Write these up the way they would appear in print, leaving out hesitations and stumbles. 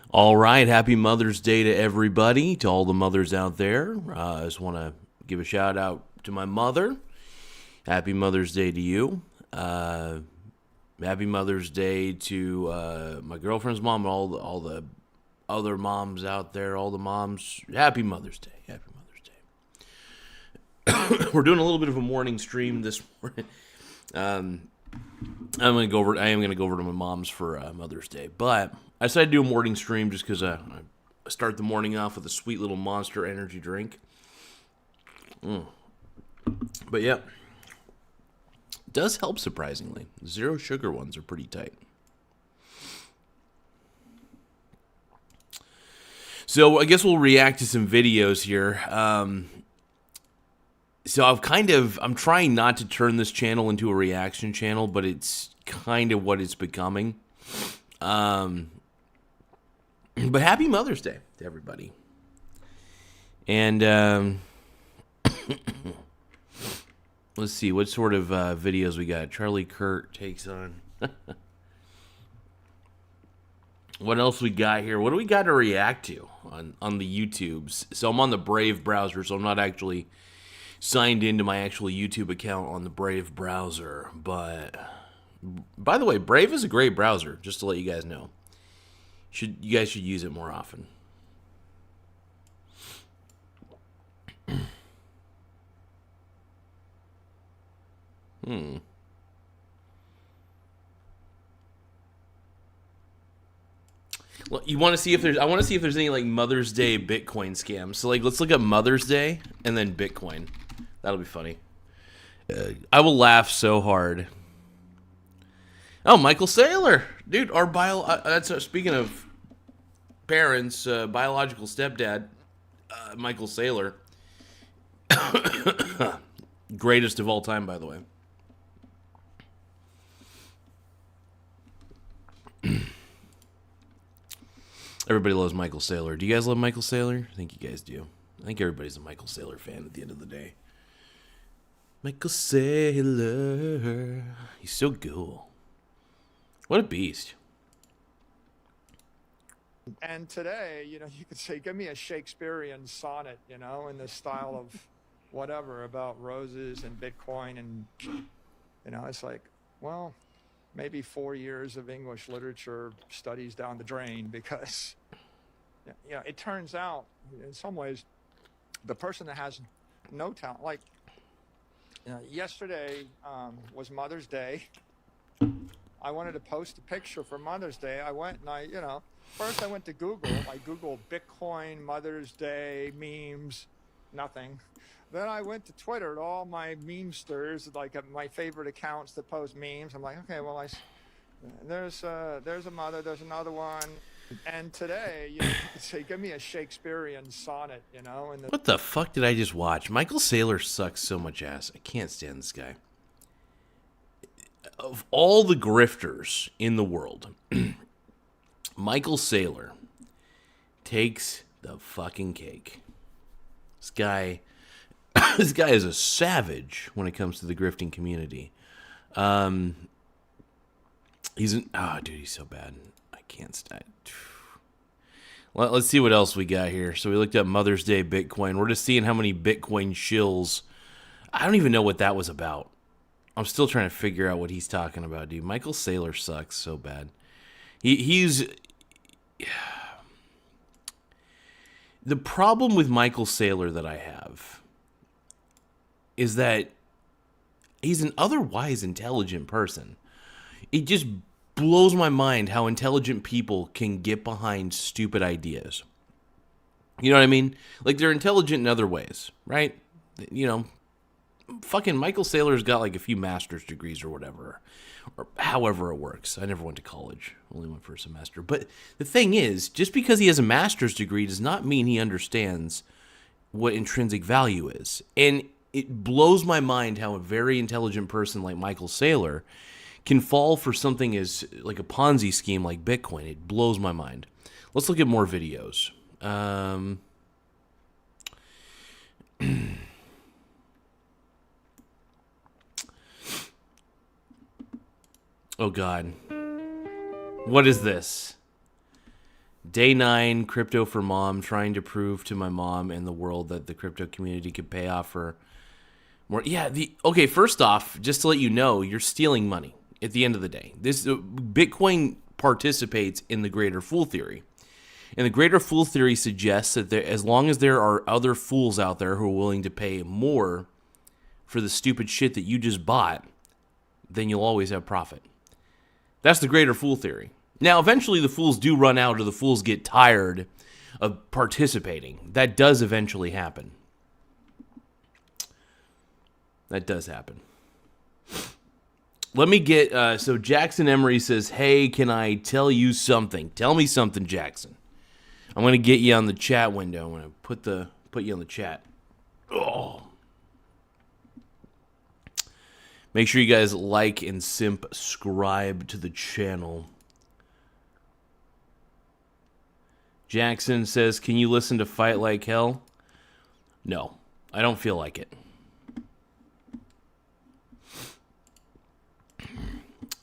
All right, happy Mother's Day to everybody, to all the mothers out there. I just want to give a shout out to my mother. Happy Mother's Day to you. Happy Mother's Day to my girlfriend's mom, and all the other moms out there, all the moms. Happy Mother's Day. Happy Mother's Day. We're doing a little bit of a morning stream this morning. I am gonna go over to my mom's for Mother's Day, but I decided to do a morning stream just because I start the morning off with a sweet little Monster energy drink. But yeah, it does help surprisingly. Zero sugar ones are pretty tight. So I guess we'll react to some videos here. So I'm trying not to turn this channel into a reaction channel, but it's kind of what it's becoming. But happy Mother's Day to everybody. And let's see what sort of videos we got. Charlie Kirk takes on. What else we got here? What do we got to react to on the YouTubes? So I'm on the Brave browser, so I'm not actually signed into my actual YouTube account on the Brave browser. But by the way, Brave is a great browser, just to let you guys know. You guys should use it more often. Well, you want to see if there's? I want to see if there's any like Mother's Day Bitcoin scams. So like, let's look up Mother's Day and then Bitcoin. That'll be funny. I will laugh so hard. Oh, Michael Saylor, dude. That's speaking of parents, biological stepdad, Michael Saylor, greatest of all time, by the way. Everybody loves Michael Saylor. Do you guys love Michael Saylor? I think you guys do. I think everybody's a Michael Saylor fan at the end of the day. Michael Saylor. He's so cool. What a beast. And today, you could say, give me a Shakespearean sonnet, in the style of whatever about roses and Bitcoin. And, it's like, well, maybe 4 years of English literature studies down the drain because, it turns out in some ways the person that has no talent, like yesterday was Mother's Day. I wanted to post a picture for Mother's Day. I went and first I went to Google. I Googled Bitcoin, Mother's Day, memes, nothing. Then I went to Twitter to all my memesters, like my favorite accounts that post memes. I'm like, okay, well, there's a mother, there's another one. And today, you could say, give me a Shakespearean sonnet, What the fuck did I just watch? Michael Saylor sucks so much ass. I can't stand this guy. Of all the grifters in the world, Michael Saylor takes the fucking cake. This guy is a savage when it comes to the grifting community. He's so bad. I can't stand. Well, let's see what else we got here. So we looked up Mother's Day Bitcoin. We're just seeing how many Bitcoin shills. I don't even know what that was about. I'm still trying to figure out what he's talking about, dude. Michael Saylor sucks so bad. He's... The problem with Michael Saylor that I have is that he's an otherwise intelligent person. It just blows my mind how intelligent people can get behind stupid ideas. You know what I mean? Like, they're intelligent in other ways, right? Fucking Michael Saylor's got like a few master's degrees or whatever, or however it works. I never went to college, only went for a semester. But the thing is, just because he has a master's degree does not mean he understands what intrinsic value is. And it blows my mind how a very intelligent person like Michael Saylor can fall for something as like a Ponzi scheme like Bitcoin. It blows my mind. Let's look at more videos. Oh, God. What is this? Day 9, crypto for mom, trying to prove to my mom and the world that the crypto community could pay off for more. Yeah, okay, first off, just to let you know, you're stealing money at the end of the day. This Bitcoin participates in the greater fool theory. And the greater fool theory suggests that as long as there are other fools out there who are willing to pay more for the stupid shit that you just bought, then you'll always have profit. That's the greater fool theory. Now, eventually the fools do run out or the fools get tired of participating. That does eventually happen. That does happen. Let me get, so Jackson Emery says, hey, can I tell you something? Tell me something, Jackson. I'm going to get you on the chat window. I'm going to put you on the chat. Oh. Make sure you guys like and subscribe to the channel. Jackson says, can you listen to Fight Like Hell? No, I don't feel like it.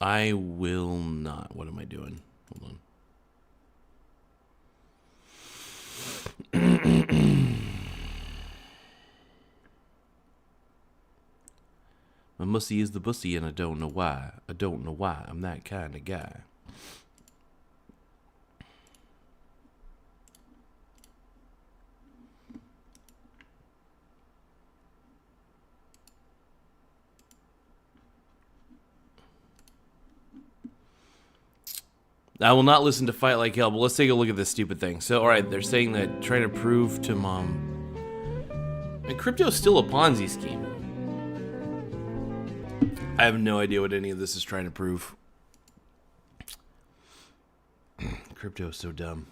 I will not. What am I doing? Hold on. My mussy is the bussy, and I don't know why. I don't know why. I'm that kind of guy. I will not listen to Fight Like Hell, but let's take a look at this stupid thing. So, alright, they're saying that trying to prove to mom. And crypto is still a Ponzi scheme. I have no idea what any of this is trying to prove. Crypto is so dumb.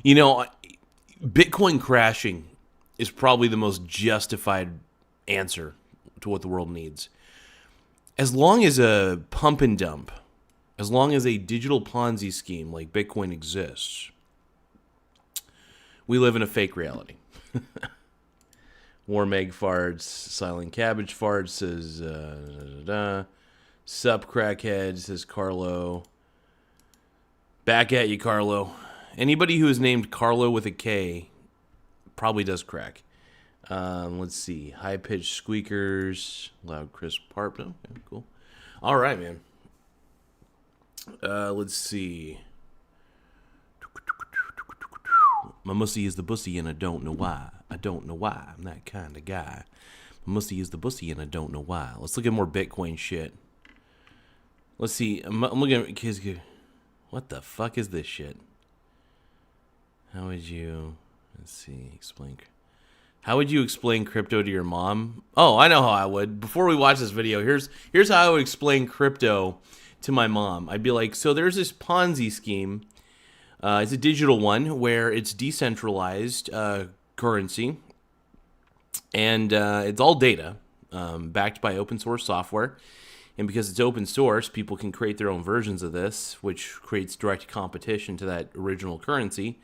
You know, Bitcoin crashing is probably the most justified answer to what the world needs. As long as a pump and dump, as long as a digital Ponzi scheme like Bitcoin exists, we live in a fake reality. Warm egg farts, silent cabbage farts, says sup crackhead, says Carlo. Back at you, Carlo. Anybody who is named Carlo with a K probably does crack. Let's see. High-pitched squeakers. Loud, crisp parp. Okay, cool. All right, man. Let's see. My mussy is the bussy, and I don't know why. I don't know why. I'm that kind of guy. My mussy is the bussy, and I don't know why. Let's look at more Bitcoin shit. Let's see. I'm looking at... What the fuck is this shit? How would you... Let's see. Explain... How would you explain crypto to your mom? Oh, I know how I would. Before we watch this video, here's how I would explain crypto to my mom. I'd be like, so there's this Ponzi scheme. It's a digital one where it's decentralized currency. And it's all data backed by open source software. And because it's open source, people can create their own versions of this, which creates direct competition to that original currency.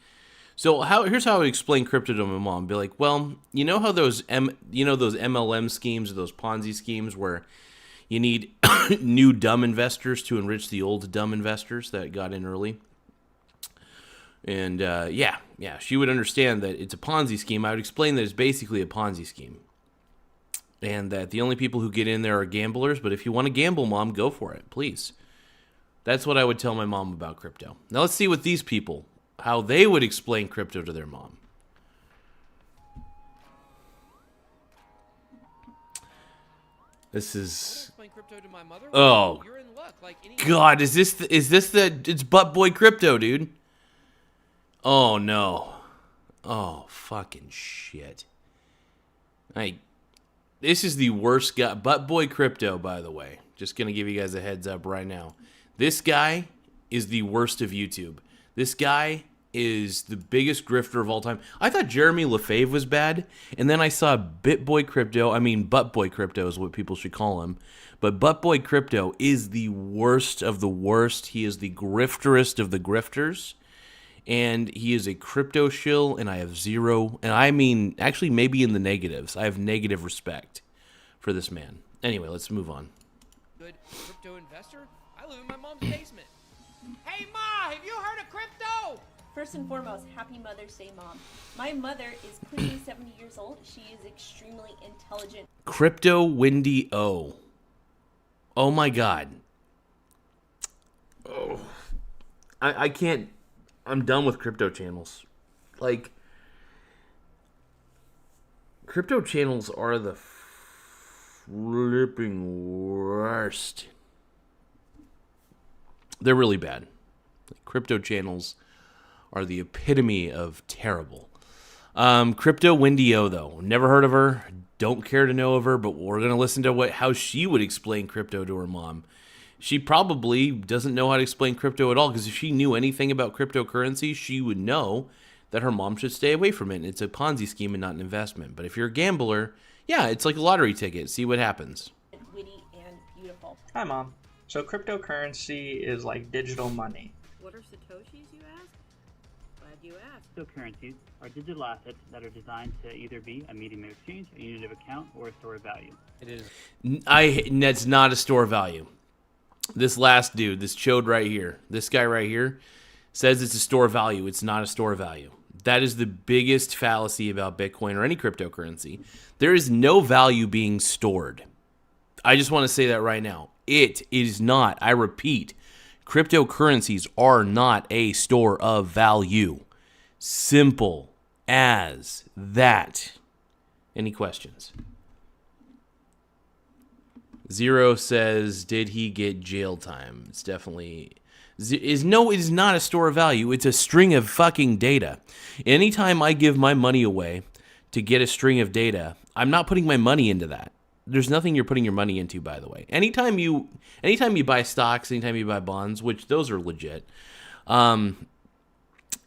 So here's how I would explain crypto to my mom. Be like, well, you know how those MLM schemes or those Ponzi schemes where you need new dumb investors to enrich the old dumb investors that got in early? And yeah, she would understand that it's a Ponzi scheme. I would explain that it's basically a Ponzi scheme. And that the only people who get in there are gamblers. But if you want to gamble, Mom, go for it, please. That's what I would tell my mom about crypto. Now let's see what these people... how they would explain crypto to their mom. This is... Oh, God, is this it's butt boy crypto, dude. Oh, no. Oh, fucking shit. This is the worst guy. Butt boy crypto, by the way. Just going to give you guys a heads up right now. This guy is the worst of YouTube. This guy is the biggest grifter of all time. I thought Jeremy Lefebvre was bad, and then I saw Buttboy Crypto is what people should call him. But Buttboy Crypto is the worst of the worst. He is the grifterest of the grifters, and he is a crypto shill, and I have zero, and I mean, actually maybe in the negatives. I have negative respect for this man. Anyway, let's move on. good crypto investor? I live in my mom's basement. Hey, Ma, have you heard of crypto? First and foremost, happy Mother's Day, Mom. My mother is pushing 70 years old. She is extremely intelligent. Crypto Wendy O. Oh my God. Oh. I can't. I'm done with crypto channels. Like, crypto channels are the flipping worst. They're really bad. Crypto channels are the epitome of terrible. Crypto Wendy O, though. Never heard of her. Don't care to know of her, but we're going to listen to how she would explain crypto to her mom. She probably doesn't know how to explain crypto at all, because if she knew anything about cryptocurrency, she would know that her mom should stay away from it. It's a Ponzi scheme and not an investment. But if you're a gambler, yeah, it's like a lottery ticket. See what happens. Witty and beautiful. Hi, Mom. So cryptocurrency is like digital money. What are Satoshis, you ask? Glad you asked. Cryptocurrencies are digital assets that are designed to either be a medium of exchange, a unit of account, or a store of value. It is. That's not a store of value. This last dude, this chode right here, this guy right here, says it's a store of value. It's not a store of value. That is the biggest fallacy about Bitcoin or any cryptocurrency. There is no value being stored. I just want to say that right now. It is not. I repeat, cryptocurrencies are not a store of value. Simple as that. Any questions? Zero says, did he get jail time? It's definitely... No, it is not a store of value. It's a string of fucking data. Anytime I give my money away to get a string of data, I'm not putting my money into that. There's nothing you're putting your money into, by the way. Anytime you buy stocks, anytime you buy bonds, which those are legit,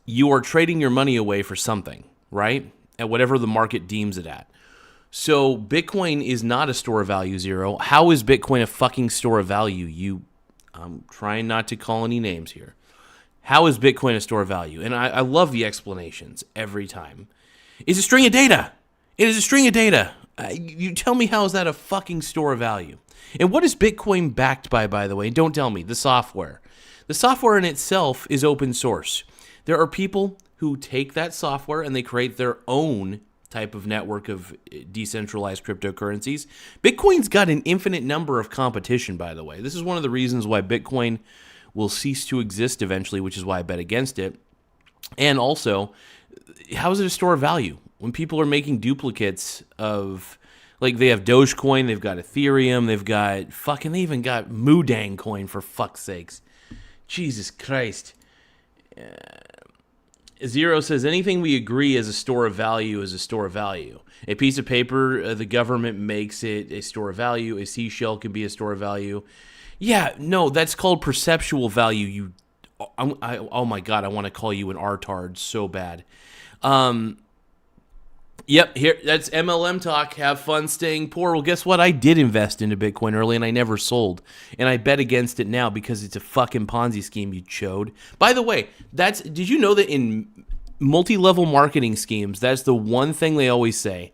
you are trading your money away for something, right? At whatever the market deems it at. So Bitcoin is not a store of value, Zero. How is Bitcoin a fucking store of value? I'm trying not to call any names here. How is Bitcoin a store of value? And I love the explanations every time. It's a string of data. It is a string of data. You tell me, how is that a fucking store of value? And what is Bitcoin backed by the way? Don't tell me. The software. The software in itself is open source. There are people who take that software and they create their own type of network of decentralized cryptocurrencies. Bitcoin's got an infinite number of competition, by the way. This is one of the reasons why Bitcoin will cease to exist eventually, which is why I bet against it. And also, how is it a store of value? When people are making duplicates of, like, they have Dogecoin, they've got Ethereum, they even got Mudang coin, for fuck's sakes. Jesus Christ. Zero says, anything we agree as a store of value is a store of value. A piece of paper, the government makes it a store of value. A seashell can be a store of value. Yeah, no, that's called perceptual value. Oh my God, I want to call you an artard so bad. Yep, here, that's MLM talk. Have fun staying poor. Well, guess what? I did invest into Bitcoin early, and I never sold. And I bet against it now because it's a fucking Ponzi scheme, you chode. By the way, did you know that in multi-level marketing schemes, that's the one thing they always say?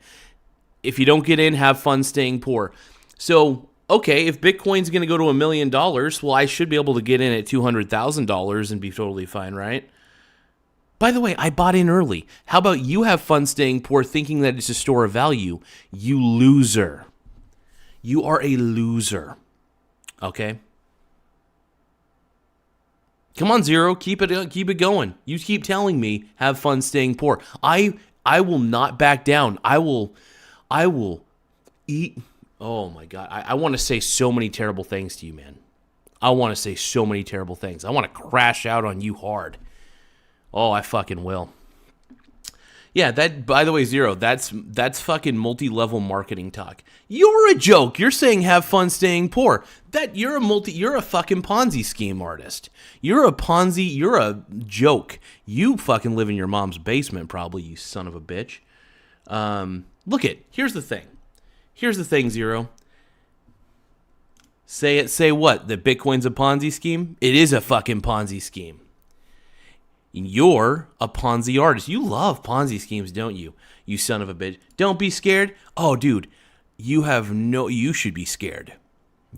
If you don't get in, have fun staying poor. So, okay, if Bitcoin's going to go to $1 million, well, I should be able to get in at $200,000 and be totally fine, right? By the way, I bought in early. How about you have fun staying poor thinking that it's a store of value? You loser. You are a loser. Okay? Come on, Zero. Keep it going. You keep telling me have fun staying poor. I will not back down. I will eat. Oh my God. I want to say so many terrible things to you, man. I want to say so many terrible things. I want to crash out on you hard. Oh, I fucking will. Yeah, that, by the way, Zero, that's fucking multi-level marketing talk. You're a joke. You're saying have fun staying poor. You're a fucking Ponzi scheme artist. You're a joke. You fucking live in your mom's basement probably, you son of a bitch. Here's the thing, Zero. Say what? That Bitcoin's a Ponzi scheme? It is a fucking Ponzi scheme. You're a Ponzi artist. You love Ponzi schemes, don't you? You son of a bitch. Don't be scared. Oh, dude, you should be scared.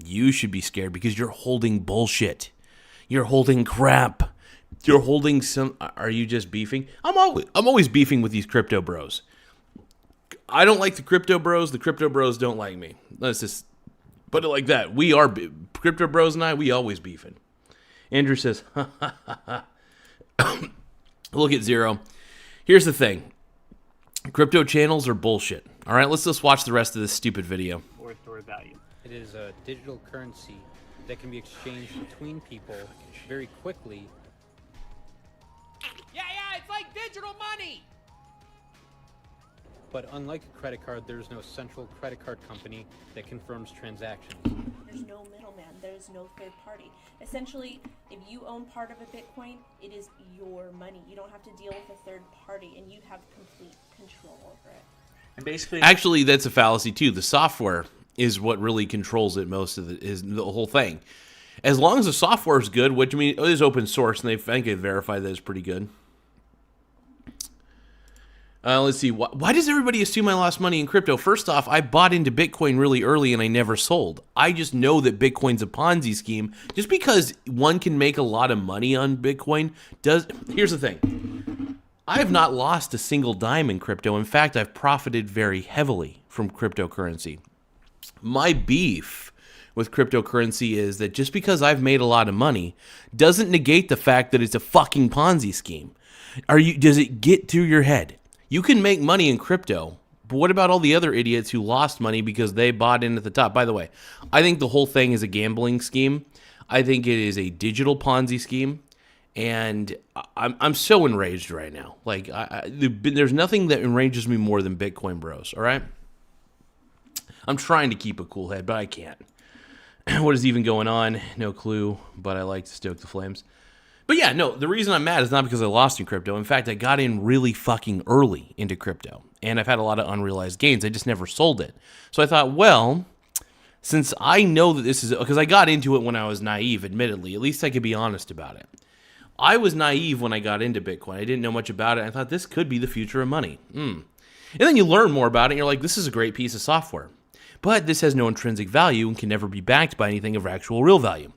You should be scared because you're holding bullshit. You're holding crap. You're holding some. Are you just beefing? I'm always beefing with these crypto bros. I don't like the crypto bros. The crypto bros don't like me. Let's just put it like that. We are crypto bros and I. We always beefing. Andrew says, look at Zero. Here's the thing. Crypto channels are bullshit. All right, let's just watch the rest of this stupid video. Or store value. It is a digital currency that can be exchanged between people very quickly. Yeah, it's like digital money. But unlike a credit card, there's no central credit card company that confirms transactions. There's no middleman. There's no third party. Essentially, if you own part of a Bitcoin, it is your money. You don't have to deal with a third party, and you have complete control over it. And basically, Actually, that's a fallacy too. The software is what really controls it. Most of the whole thing. As long as the software is good, which I mean it is open source, and I think they verified that it's pretty good. Let's see. Why does everybody assume I lost money in crypto? First off, I bought into Bitcoin really early and I never sold. I just know that Bitcoin's a Ponzi scheme. Just because one can make a lot of money on Bitcoin does. Here's the thing. I have not lost a single dime in crypto. In fact, I've profited very heavily from cryptocurrency. My beef with cryptocurrency is that just because I've made a lot of money doesn't negate the fact that it's a fucking Ponzi scheme. Does it get through your head? You can make money in crypto, but what about all the other idiots who lost money because they bought in at the top? By the way, I think the whole thing is a gambling scheme. I think it is a digital Ponzi scheme, and I'm so enraged right now. Like, there's nothing that enrages me more than Bitcoin bros, all right? I'm trying to keep a cool head, but I can't. What is even going on? No clue, but I like to stoke the flames. But yeah, no, the reason I'm mad is not because I lost in crypto. In fact, I got in really fucking early into crypto, and I've had a lot of unrealized gains. I just never sold it. So I thought, well, since I know that this is, because I got into it when I was naive, admittedly, at least I could be honest about it. I was naive when I got into Bitcoin. I didn't know much about it. I thought this could be the future of money. And then you learn more about it, and you're like, this is a great piece of software. But this has no intrinsic value and can never be backed by anything of actual real value.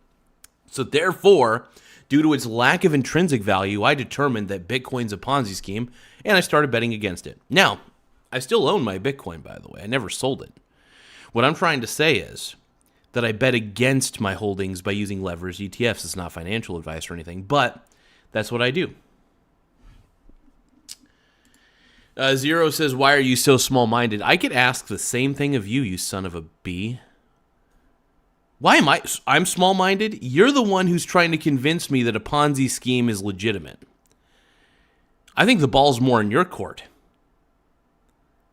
So therefore, due to its lack of intrinsic value, I determined that Bitcoin's a Ponzi scheme, and I started betting against it. Now, I still own my Bitcoin, by the way. I never sold it. What I'm trying to say is that I bet against my holdings by using leveraged ETFs. It's not financial advice or anything, but that's what I do. Zero says, why are you so small-minded? I could ask the same thing of you, you son of a bee. Why am I'm small-minded? You're the one who's trying to convince me that a Ponzi scheme is legitimate. I think the ball's more in your court.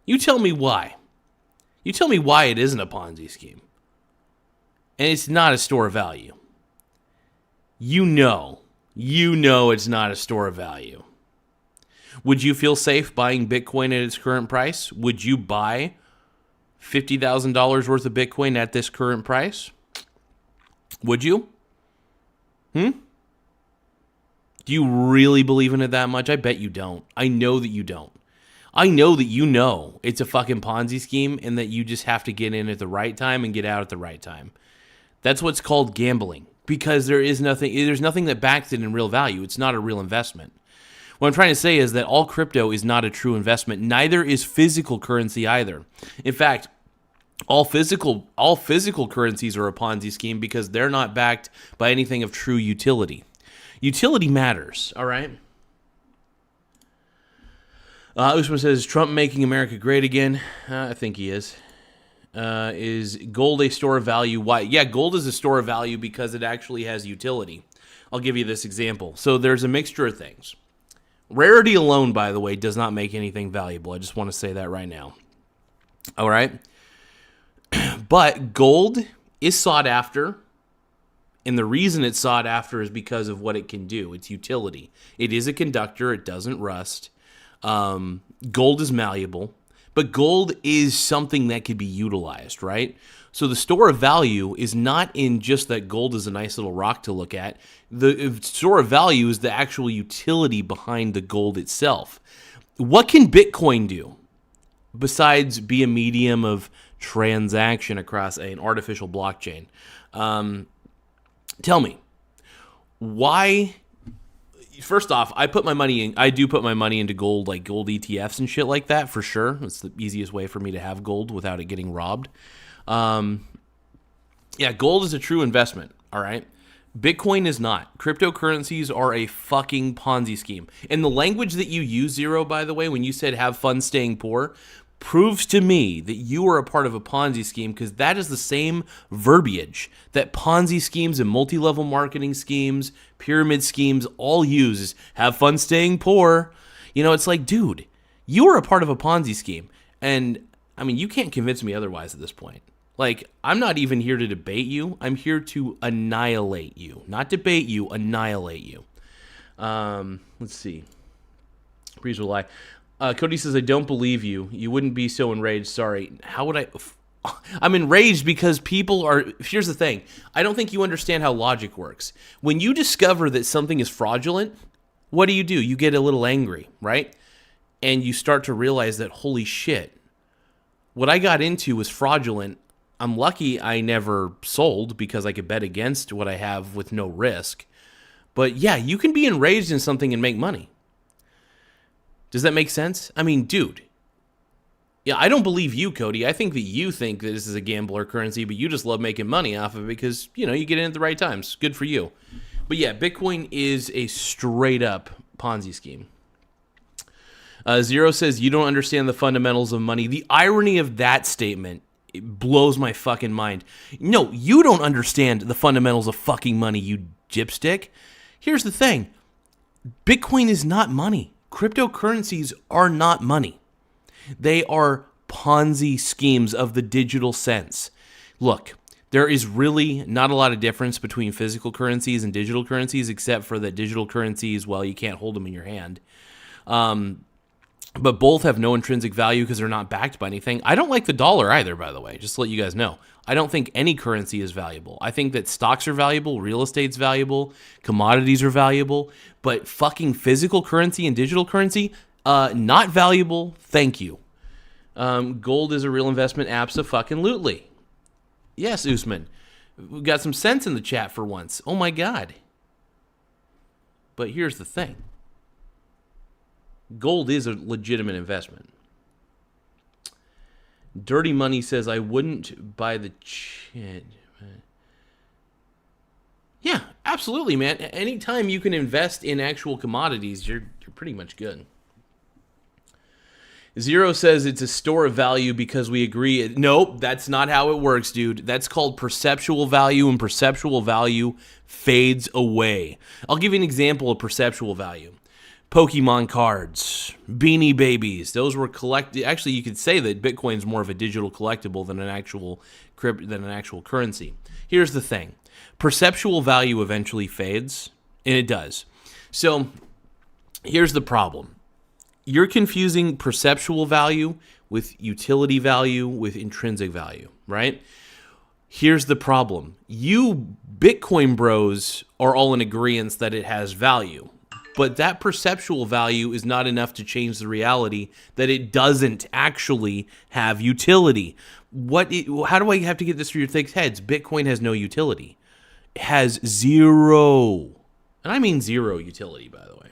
You tell me why. You tell me why it isn't a Ponzi scheme. And it's not a store of value. You know it's not a store of value. Would you feel safe buying Bitcoin at its current price? Would you buy $50,000 worth of Bitcoin at this current price? Would you? Do you really believe in it that much? I bet you don't. I know that you don't. I know that you know it's a fucking Ponzi scheme and that you just have to get in at the right time and get out at the right time. That's what's called gambling, because there's nothing that backs it in real value. It's not a real investment. What I'm trying to say is that all crypto is not a true investment. Neither is physical currency either. In fact, all physical currencies are a Ponzi scheme because they're not backed by anything of true utility. Utility matters, all right? Usman says, is Trump making America great again? I think he is. Is gold a store of value? Why? Yeah, gold is a store of value because it actually has utility. I'll give you this example. So there's a mixture of things. Rarity alone, by the way, does not make anything valuable. I just want to say that right now. All right? But gold is sought after, and the reason it's sought after is because of what it can do, its utility. It is a conductor. It doesn't rust. Gold is malleable, but gold is something that could be utilized, right? So the store of value is not in just that gold is a nice little rock to look at. The store of value is the actual utility behind the gold itself. What can Bitcoin do? besides be a medium of transaction across an artificial blockchain. Tell me, why? First off, I do put my money into gold, like gold ETFs and shit like that, for sure. It's the easiest way for me to have gold without it getting robbed. Yeah, gold is a true investment, all right? Bitcoin is not. Cryptocurrencies are a fucking Ponzi scheme. And the language that you use, Zero, by the way, when you said have fun staying poor, proves to me that you are a part of a Ponzi scheme, because that is the same verbiage that Ponzi schemes and multi-level marketing schemes, pyramid schemes all use, is have fun staying poor. You know, it's like, dude, you are a part of a Ponzi scheme. And, I mean, you can't convince me otherwise at this point. Like, I'm not even here to debate you. I'm here to annihilate you. Not debate you, annihilate you. Let's see. Breeze will lie. Cody says, I don't believe you. You wouldn't be so enraged. Sorry. How would I... I'm enraged because people are... Here's the thing. I don't think you understand how logic works. When you discover that something is fraudulent, what do? You get a little angry, right? And you start to realize that, holy shit, what I got into was fraudulent. I'm lucky I never sold because I could bet against what I have with no risk. But yeah, you can be enraged in something and make money. Does that make sense? I mean, dude. Yeah, I don't believe you, Cody. I think that you think that this is a gambler currency, but you just love making money off of it because, you know, you get in at the right times. Good for you. But yeah, Bitcoin is a straight up Ponzi scheme. Zero says, you don't understand the fundamentals of money. The irony of that statement, it blows my fucking mind. No, you don't understand the fundamentals of fucking money, you dipstick. Here's the thing. Bitcoin is not money. Cryptocurrencies are not money. They are Ponzi schemes of the digital sense. Look, there is really not a lot of difference between physical currencies and digital currencies, except for that digital currencies, well, you can't hold them in your hand. But both have no intrinsic value because they're not backed by anything. I don't like the dollar either, by the way, just to let you guys know. I don't think any currency is valuable. I think that stocks are valuable, real estate's valuable, commodities are valuable, but fucking physical currency and digital currency, not valuable, thank you. Gold is a real investment, abso-fucking-lutely. Yes, Usman. We've got some sense in the chat for once. Oh my God. But here's the thing. Gold is a legitimate investment. Dirty Money says, I wouldn't buy the shit. Yeah, absolutely, man. Anytime you can invest in actual commodities, you're pretty much good. Zero says it's a store of value because we agree. Nope, that's not how it works, dude. That's called perceptual value, and perceptual value fades away. I'll give you an example of perceptual value. Pokemon cards, Beanie Babies, those were collected. Actually, you could say that Bitcoin's more of a digital collectible than an actual currency. Here's the thing. Perceptual value eventually fades, and it does. So, here's the problem. You're confusing perceptual value with utility value with intrinsic value, right? Here's the problem. You Bitcoin bros are all in agreement that it has value. But that perceptual value is not enough to change the reality that it doesn't actually have utility. How do I have to get this through your thick heads? Bitcoin has no utility. It has zero. And I mean zero utility, by the way.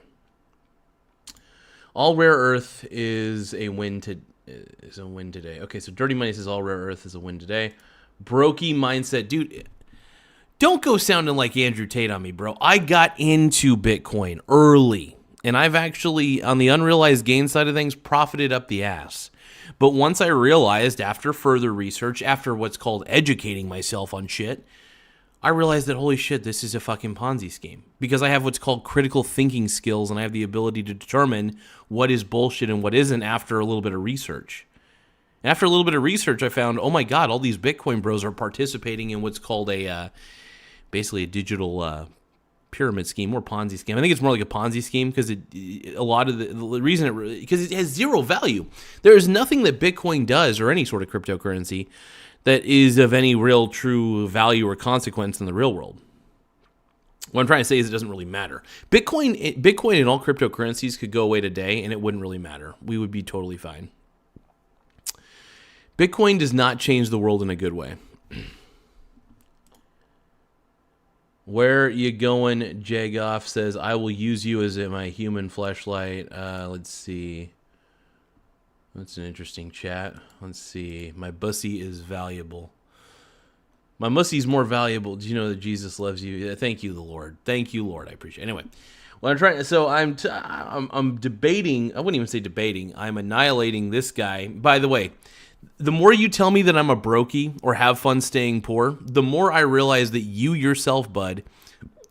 All rare earth is a win today. Okay, so Dirty Money says all rare earth is a win today. Brokey mindset. Dude, don't go sounding like Andrew Tate on me, bro. I got into Bitcoin early, and I've actually, on the unrealized gain side of things, profited up the ass. But once I realized, after further research, after what's called educating myself on shit, I realized that, holy shit, this is a fucking Ponzi scheme. Because I have what's called critical thinking skills, and I have the ability to determine what is bullshit and what isn't after a little bit of research. After a little bit of research, I found, oh my God, all these Bitcoin bros are participating in what's called basically a digital pyramid scheme or Ponzi scheme. I think it's more like a Ponzi scheme because because it has zero value. There is nothing that Bitcoin does or any sort of cryptocurrency that is of any real true value or consequence in the real world. What I'm trying to say is it doesn't really matter. Bitcoin and all cryptocurrencies could go away today and it wouldn't really matter. We would be totally fine. Bitcoin does not change the world in a good way. Where you going, Jagoff says, I will use you as my human fleshlight. Let's see. That's an interesting chat. Let's see. My bussy is valuable. My mussy's more valuable. Do you know that Jesus loves you? Yeah, thank you, the Lord. Thank you, Lord. I appreciate it. Anyway, what I'm trying. So I'm debating. I wouldn't even say debating. I'm annihilating this guy. By the way, the more you tell me that I'm a brokey or have fun staying poor, the more I realize that you yourself, bud,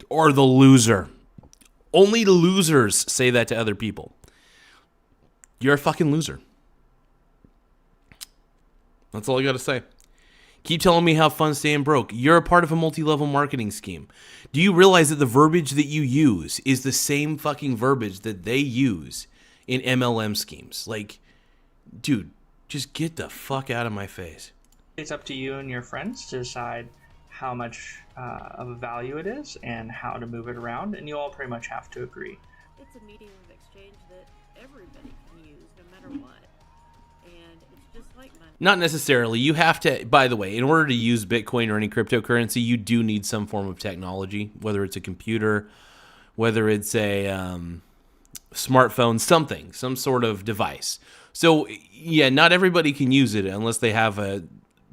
are the loser. Only losers say that to other people. You're a fucking loser. That's all I got to say. Keep telling me how fun staying broke. You're a part of a multi-level marketing scheme. Do you realize that the verbiage that you use is the same fucking verbiage that they use in MLM schemes? Like, dude, just get the fuck out of my face. It's up to you and your friends to decide how much of a value it is and how to move it around, and you all pretty much have to agree. It's a medium of exchange that everybody can use no matter what. And it's just like money. Not necessarily. You have to, by the way, in order to use Bitcoin or any cryptocurrency, you do need some form of technology, whether it's a computer, whether it's a smartphone, something, some sort of device. So, yeah, not everybody can use it unless they have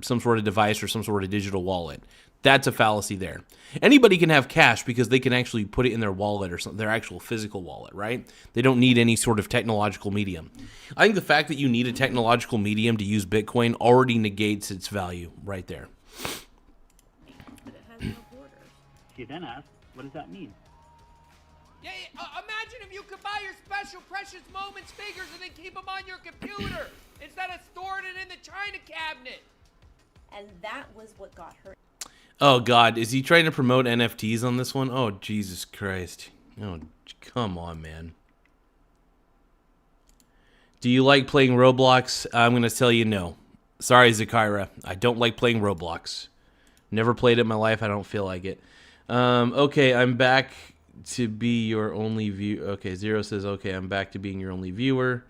some sort of device or some sort of digital wallet. That's a fallacy there. Anybody can have cash because they can actually put it in their wallet or something, their actual physical wallet, right? They don't need any sort of technological medium. I think the fact that you need a technological medium to use Bitcoin already negates its value right there. But it has no borders. She then asked, what does that mean? Yeah, imagine if you could buy your special precious moments figures and then keep them on your computer instead of storing it in the china cabinet. And that was what got her. Oh, God. Is he trying to promote NFTs on this one? Oh, Jesus Christ. Oh, come on, man. Do you like playing Roblox? I'm going to tell you no. Sorry, Zakira. I don't like playing Roblox. Never played it in my life. I don't feel like it. Okay, I'm back to be your only view. Okay, Zero says, okay, I'm back to being your only viewer.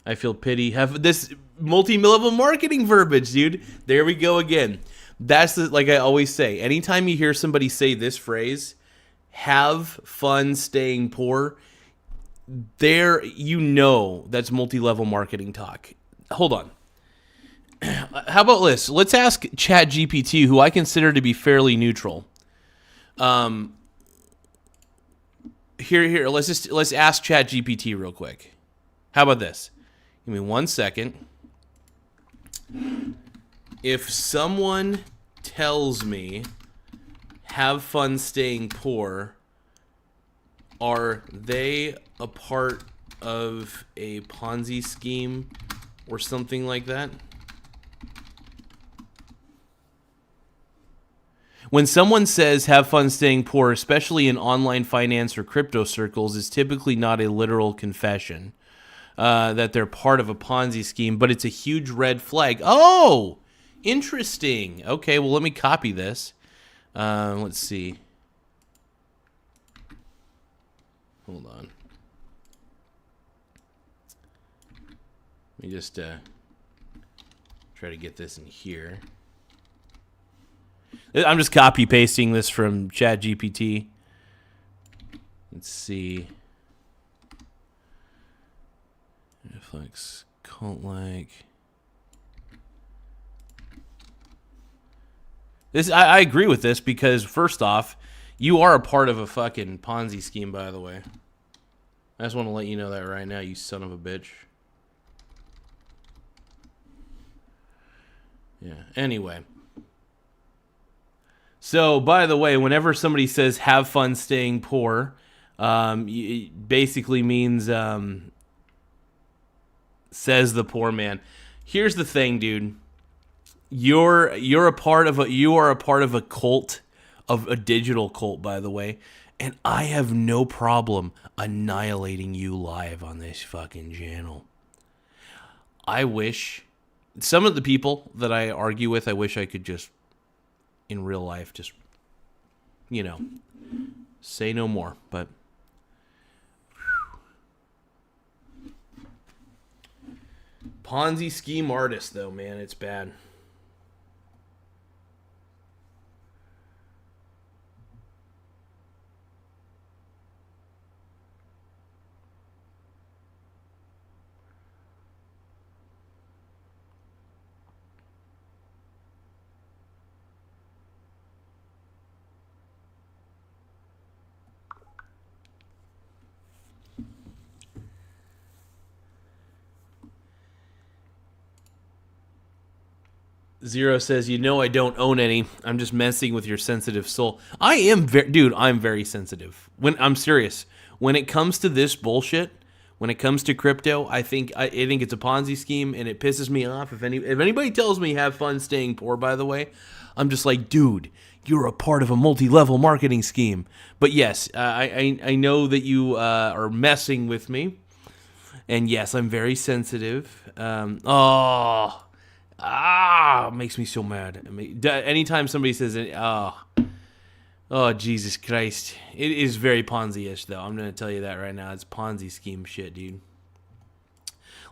I feel pity. Have this multi-level marketing verbiage, dude. There we go again. That's like I always say. Anytime you hear somebody say this phrase, have fun staying poor, there you know that's multi-level marketing talk. Hold on. How about this? Let's ask ChatGPT, who I consider to be fairly neutral. Here. Let's ask ChatGPT real quick. How about this? Give me 1 second. If someone tells me, have fun staying poor, are they a part of a Ponzi scheme or something like that? When someone says have fun staying poor, especially in online finance or crypto circles, is typically not a literal confession that they're part of a Ponzi scheme, but it's a huge red flag. Oh, interesting. Okay, well, let me copy this. Let's see. Hold on. Let me just try to get this in here. I'm just copy pasting this from ChatGPT. Let's see. Netflix cult-like. This I agree with this because first off, you are a part of a fucking Ponzi scheme, by the way. I just want to let you know that right now, you son of a bitch. Yeah. Anyway. So, by the way, whenever somebody says have fun staying poor, it basically means says the poor man. Here's the thing, dude. You are a part of a cult, of a digital cult, by the way, and I have no problem annihilating you live on this fucking channel. I wish some of the people that I argue with, I wish I could just in real life just, you know, say no more, but Ponzi scheme artist, though, man. It's bad. Zero says, you know I don't own any. I'm just messing with your sensitive soul. I am, dude, I'm very sensitive. I'm serious. When it comes to this bullshit, when it comes to crypto, I think it's a Ponzi scheme, and it pisses me off. If anybody tells me have fun staying poor, by the way, I'm just like, dude, you're a part of a multi-level marketing scheme. But yes, I know that you are messing with me. And yes, I'm very sensitive. It makes me so mad. Anytime somebody says, oh, Jesus Christ. It is very Ponzi-ish, though. I'm going to tell you that right now. It's Ponzi scheme shit, dude.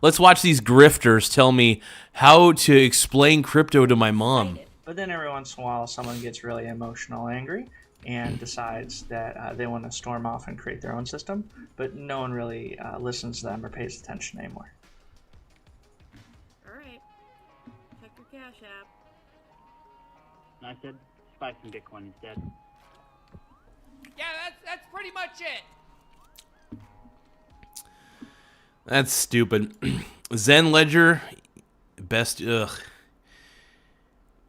Let's watch these grifters tell me how to explain crypto to my mom. But then every once in a while, someone gets really emotional, angry, and decides that they want to storm off and create their own system, but no one really listens to them or pays attention anymore. All right. Check your Cash App. And I said, buy some Bitcoin instead. Yeah, that's pretty much it. That's stupid. Zen Ledger, best. Ugh.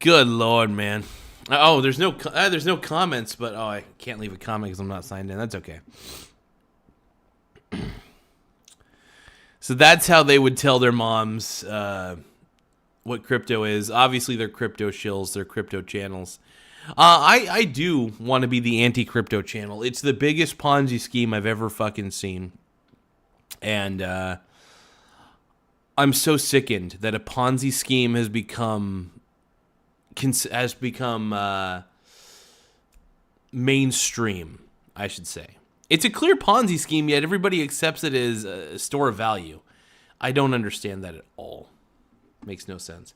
Good Lord, man. Oh, there's no comments, but I can't leave a comment because I'm not signed in. That's okay. So that's how they would tell their moms what crypto is. Obviously, they're crypto shills. They're crypto channels. I do want to be the anti-crypto channel. It's the biggest Ponzi scheme I've ever fucking seen. And I'm so sickened that a Ponzi scheme has become mainstream, I should say. It's a clear Ponzi scheme, yet everybody accepts it as a store of value. I don't understand that at all. Makes no sense.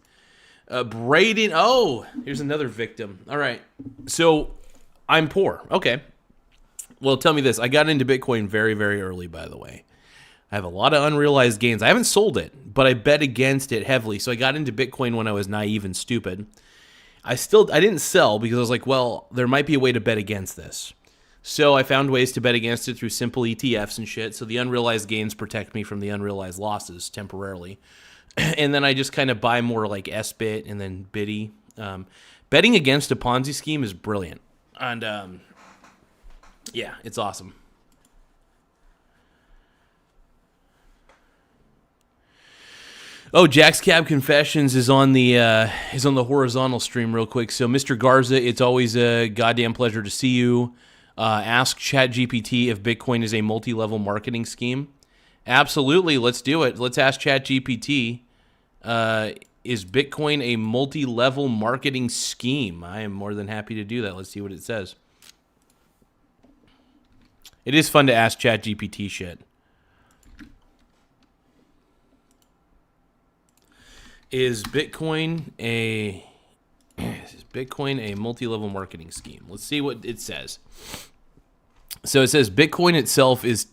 Braden, here's another victim. All right, so I'm poor. Okay. Well, tell me this. I got into Bitcoin very, very early, by the way. I have a lot of unrealized gains. I haven't sold it, but I bet against it heavily. So I got into Bitcoin when I was naive and stupid. I didn't sell because I was like, well, there might be a way to bet against this. So I found ways to bet against it through simple ETFs and shit. So the unrealized gains protect me from the unrealized losses temporarily. And then I just kind of buy more like SBIT and then Biddy. Betting against a Ponzi scheme is brilliant. And yeah, it's awesome. Oh, Jack's Cab Confessions is on the horizontal stream real quick. So, Mr. Garza, it's always a goddamn pleasure to see you. Ask ChatGPT if Bitcoin is a multi-level marketing scheme. Absolutely, let's do it. Let's ask ChatGPT, is Bitcoin a multi-level marketing scheme? I am more than happy to do that. Let's see what it says. It is fun to ask ChatGPT shit. Is Bitcoin a multi-level marketing scheme? Let's see what it says. So it says Bitcoin itself is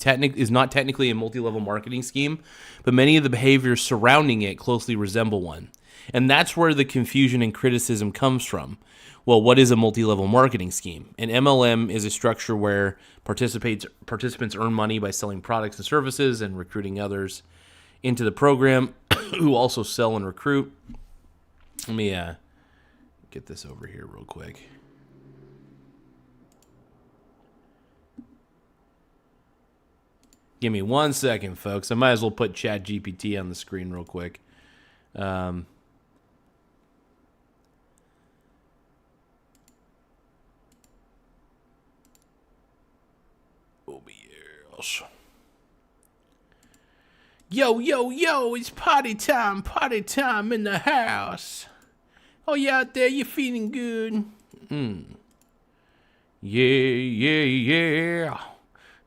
not technically a multi-level marketing scheme, but many of the behaviors surrounding it closely resemble one. And that's where the confusion and criticism comes from. Well, what is a multi-level marketing scheme? An MLM is a structure where participants earn money by selling products and services and recruiting others into the program who also sell and recruit. Let me get this over here real quick. Give me 1 second, folks. I might as well put ChatGPT on the screen real quick. Oh, yes. Yo, it's party time in the house. Oh, you out there, you feeling good? Yeah.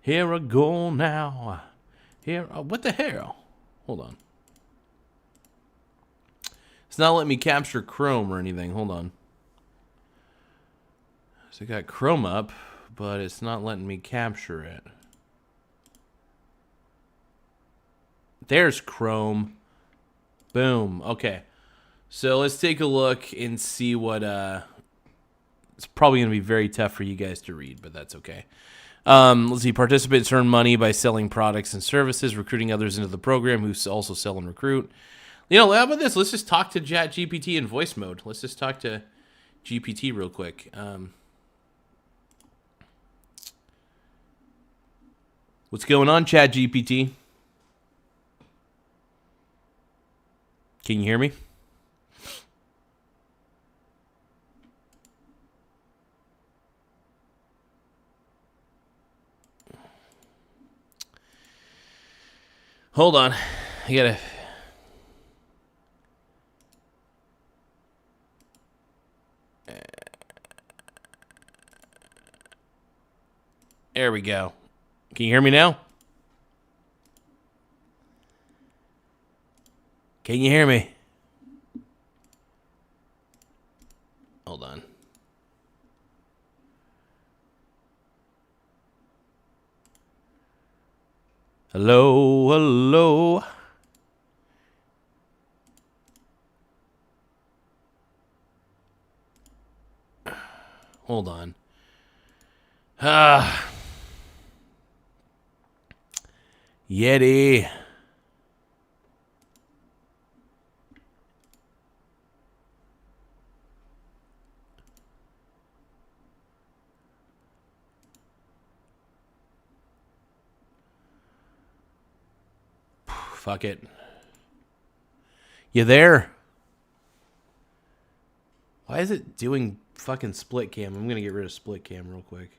Here I go now. What the hell? Hold on. It's not letting me capture Chrome or anything. Hold on. So I got Chrome up, but it's not letting me capture it. There's Chrome. Boom. Okay. So let's take a look and see what... It's probably going to be very tough for you guys to read, but that's okay. Let's see. Participants earn money by selling products and services, recruiting others into the program who also sell and recruit. You know, how about this? Let's just talk to ChatGPT in voice mode. Let's just talk to GPT real quick. What's going on, ChatGPT? Can you hear me? Hold on. I gotta... There we go. Can you hear me now? Can you hear me? Hold on. Hello, hello. Hold on. Yeti. Fuck it. You there? Why is it doing fucking split cam? I'm gonna get rid of split cam real quick.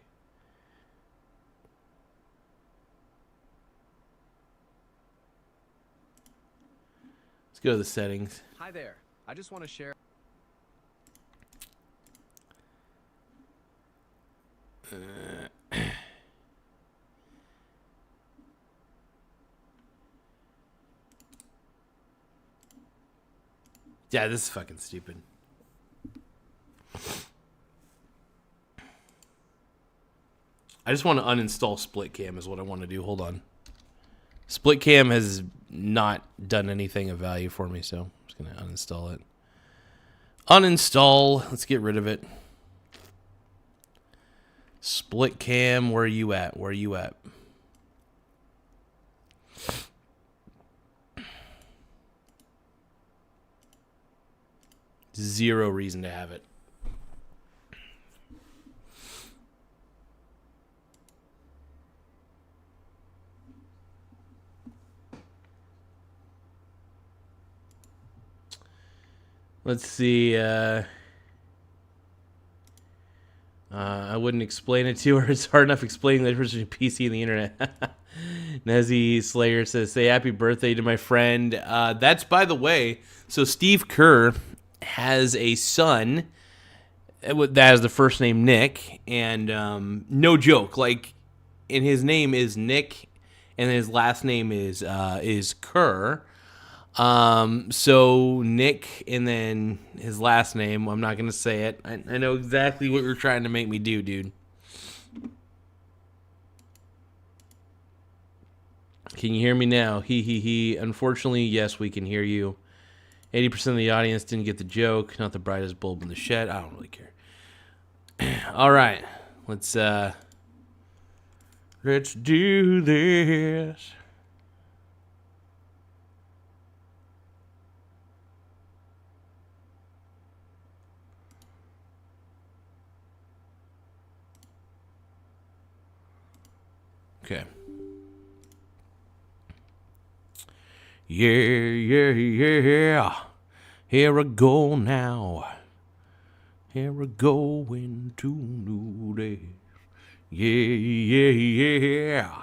Let's go to the settings. Hi there. I just want to share. Yeah, this is fucking stupid. I just want to uninstall split cam is what I want to do. Hold on. Split cam has not done anything of value for me, so I'm just going to uninstall it. Uninstall. Let's get rid of it. Split cam, where are you at? Where are you at? Zero reason to have it. Let's see. I wouldn't explain it to her. It's hard enough explaining the difference between PC and the internet. Nezzy Slayer says, say happy birthday to my friend. That's, by the way, so Steve Kerr has a son that has the first name Nick, and no joke, like, and his name is Nick, and his last name is Kerr. So Nick, and then his last name, I'm not gonna say it. I know exactly what you're trying to make me do, dude. Can you hear me now? He. Unfortunately, yes, we can hear you. 80% of the audience didn't get the joke. Not the brightest bulb in the shed. I don't really care. All right, let's do this. Okay. Yeah. Here I go now. Here we go into new days. Yeah.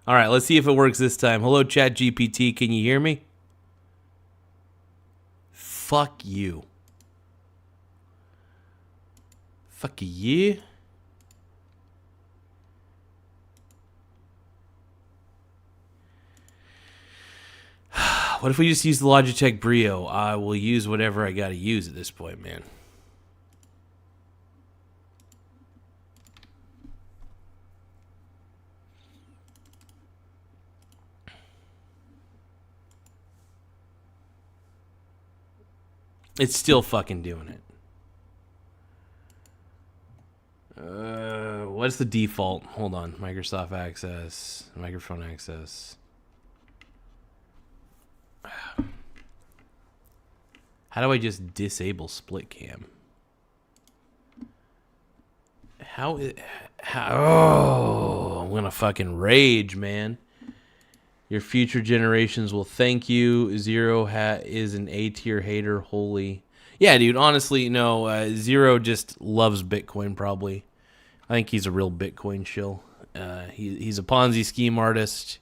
All right, let's see if it works this time. Hello, ChatGPT. Can you hear me? Fuck you. Fuck you. What if we just use the Logitech Brio? I will use whatever I got to use at this point, man. It's still fucking doing it. What's the default? Hold on. Microsoft Access. Microphone access. How do I just disable split cam? Oh, I'm gonna fucking rage, man. Your future generations will thank you. Zero is an A-tier hater. Holy. Yeah, dude, honestly, no. Zero just loves Bitcoin, probably. I think he's a real Bitcoin shill. He's a Ponzi scheme artist.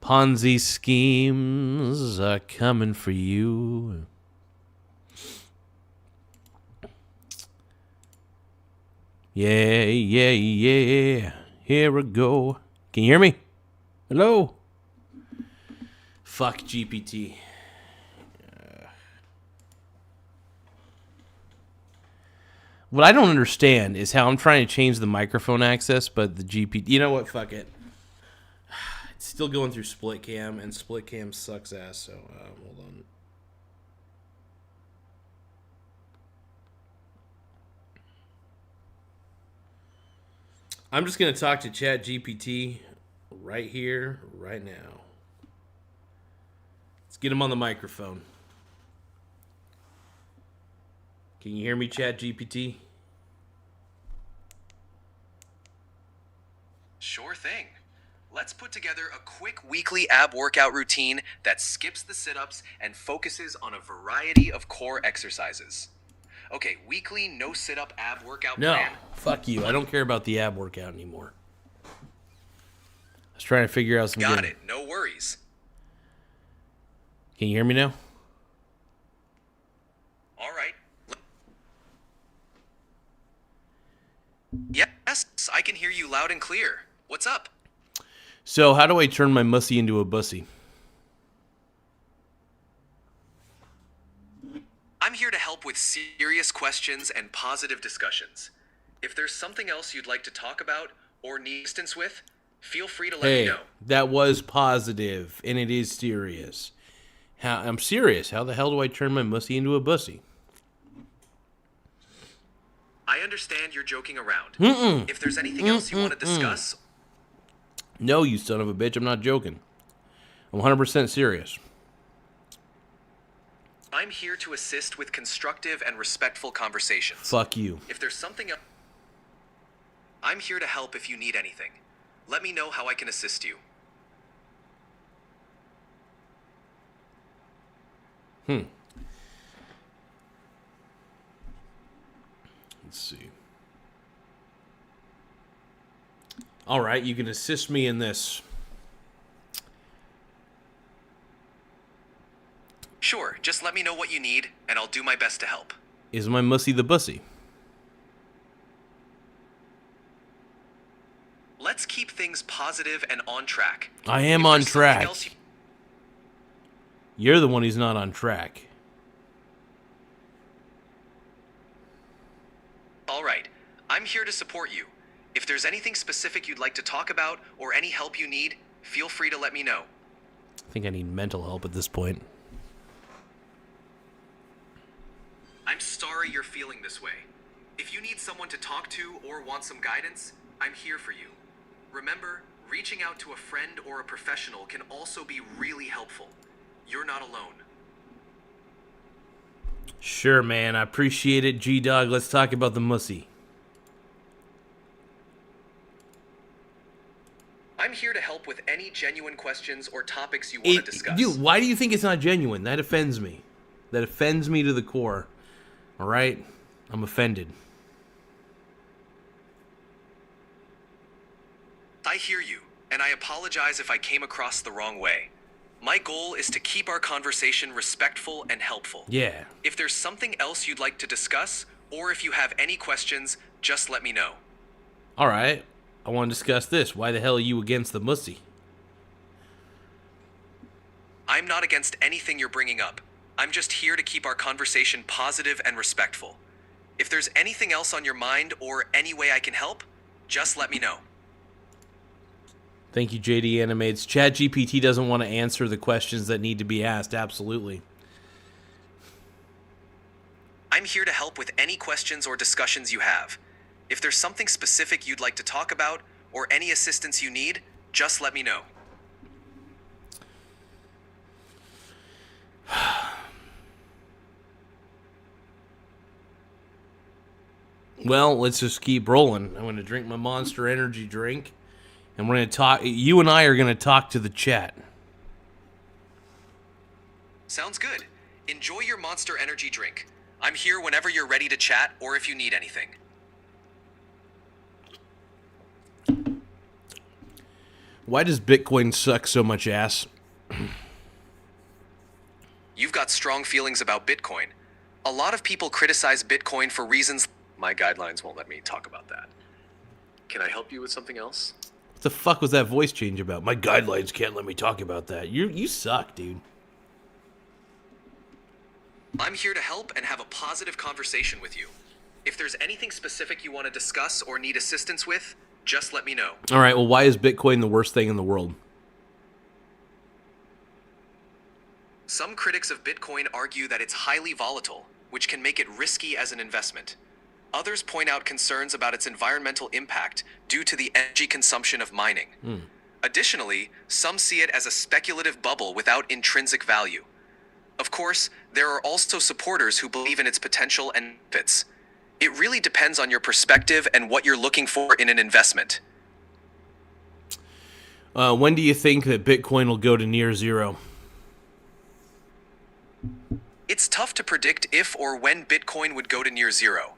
Ponzi schemes are coming for you. Yeah, yeah, yeah. Here we go. Can you hear me? Hello? Fuck GPT. What I don't understand is how I'm trying to change the microphone access, but the GPT... You know what? Fuck it. It's still going through split cam, and split cam sucks ass, so hold on. I'm just going to talk to Chat GPT right here, right now. Let's get him on the microphone. Can you hear me, Chat GPT? Sure thing. Let's put together a quick weekly ab workout routine that skips the sit-ups and focuses on a variety of core exercises. Okay, weekly no sit-up ab workout No, plan. fuck you. I don't care about the ab workout anymore. I was trying to figure out some... Got it, no worries. Can you hear me now? All right. Yes, I can hear you loud and clear. What's up? So, how do I turn my mussy into a bussy? I'm here to help with serious questions and positive discussions. If there's something else you'd like to talk about or need assistance with, feel free to let me know. That was positive, and it is serious. I'm serious. How the hell do I turn my mussy into a bussy? I understand you're joking around. Mm-mm. If there's anything else you want to discuss... No, you son of a bitch. I'm not joking. I'm 100% serious. I'm here to assist with constructive and respectful conversations. Fuck you. If there's something else... I'm here to help if you need anything. Let me know how I can assist you. Let's see. All right, you can assist me in this. Sure, just let me know what you need, and I'll do my best to help. Is my mussy the bussy? Let's keep things positive and on track. I am If on there's something track. else you- You're the one who's not on track. All right, I'm here to support you. If there's anything specific you'd like to talk about or any help you need, feel free to let me know. I think I need mental help at this point. I'm sorry you're feeling this way. If you need someone to talk to or want some guidance, I'm here for you. Remember, reaching out to a friend or a professional can also be really helpful. You're not alone. Sure, man. I appreciate it. G-Dog, let's talk about the mussy. I'm here to help with any genuine questions or topics you want to discuss. Dude, why do you think it's not genuine? That offends me. That offends me to the core. All right? I'm offended. I hear you, and I apologize if I came across the wrong way. My goal is to keep our conversation respectful and helpful. Yeah. If there's something else you'd like to discuss, or if you have any questions, just let me know. All right. I want to discuss this. Why the hell are you against the mussy? I'm not against anything you're bringing up. I'm just here to keep our conversation positive and respectful. If there's anything else on your mind or any way I can help, just let me know. Thank you, JD Animates. ChatGPT doesn't want to answer the questions that need to be asked. Absolutely. I'm here to help with any questions or discussions you have. If there's something specific you'd like to talk about or any assistance you need, just let me know. Well, let's just keep rolling. I'm going to drink my Monster Energy drink, and we're going to talk. You and I are going to talk to the chat. Sounds good. Enjoy your Monster Energy drink. I'm here whenever you're ready to chat or if you need anything. Why does Bitcoin suck so much ass? You've got strong feelings about Bitcoin. A lot of people criticize Bitcoin for reasons. My guidelines won't let me talk about that. Can I help you with something else? What the fuck was that voice change about? My guidelines can't let me talk about that. You suck, dude. I'm here to help and have a positive conversation with you. If there's anything specific you want to discuss or need assistance with, just let me know. All right, well, why is Bitcoin the worst thing in the world? Some critics of Bitcoin argue that it's highly volatile, which can make it risky as an investment. Others point out concerns about its environmental impact due to the energy consumption of mining. Additionally, some see it as a speculative bubble without intrinsic value. Of course, there are also supporters who believe in its potential and benefits. It really depends on your perspective and what you're looking for in an investment. When do you think that Bitcoin will go to near zero? It's tough to predict if or when Bitcoin would go to near zero.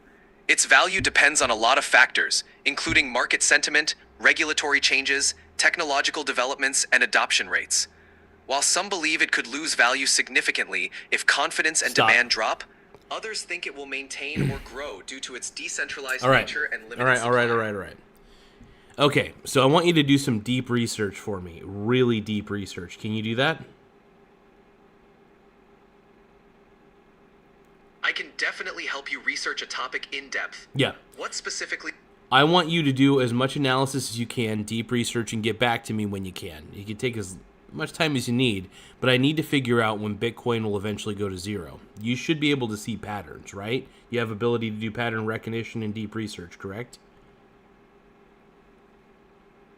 Its value depends on a lot of factors, including market sentiment, regulatory changes, technological developments, and adoption rates. While some believe it could lose value significantly if confidence and demand drop, others think it will maintain or grow due to its decentralized nature and limited supply. All right. Okay, so I want you to do some deep research for me. Really deep research. Can you do that? I can definitely help you research a topic in depth. Yeah. What specifically? I want you to do as much analysis as you can, deep research, and get back to me when you can. You can take as much time as you need, but I need to figure out when Bitcoin will eventually go to zero. You should be able to see patterns, right? You have ability to do pattern recognition and deep research, correct?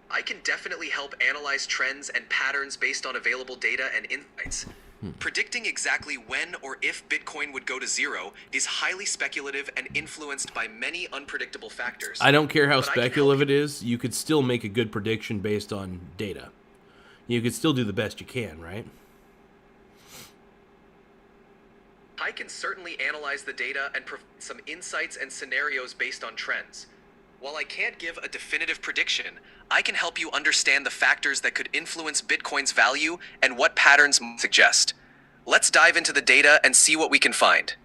I can definitely help analyze trends and patterns based on available data and insights. Predicting exactly when or if Bitcoin would go to zero is highly speculative and influenced by many unpredictable factors. I don't care how speculative it is, you could still make a good prediction based on data. You could still do the best you can, right? I can certainly analyze the data and provide some insights and scenarios based on trends. While I can't give a definitive prediction, I can help you understand the factors that could influence Bitcoin's value and what patterns might suggest. Let's dive into the data and see what we can find.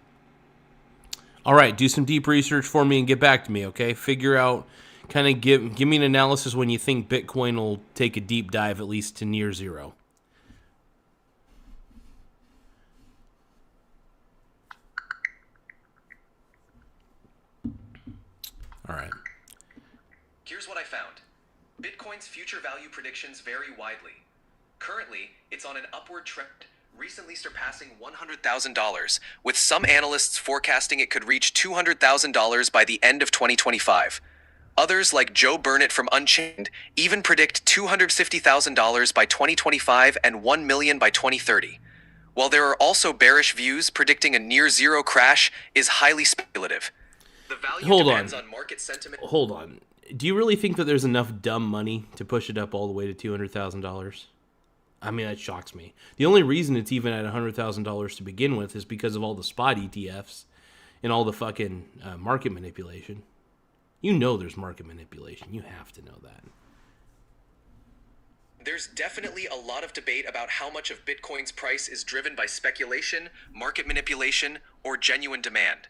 All right, do some deep research for me and get back to me, okay? Figure out, kind of give me an analysis when you think Bitcoin will take a deep dive at least to near zero. All right. Here's what I found. Bitcoin's future value predictions vary widely. Currently, it's on an upward trend, recently surpassing $100,000, with some analysts forecasting it could reach $200,000 by the end of 2025. Others, like Joe Burnett from Unchained, even predict $250,000 by 2025 and $1 million by 2030. While there are also bearish views predicting a near-zero crash is highly speculative. The value depends on market sentiment. Hold on. Do you really think that there's enough dumb money to push it up all the way to $200,000? I mean, that shocks me. The only reason it's even at $100,000 to begin with is because of all the spot ETFs and all the fucking market manipulation. You know there's market manipulation. You have to know that. There's definitely a lot of debate about how much of Bitcoin's price is driven by speculation, market manipulation, or genuine demand.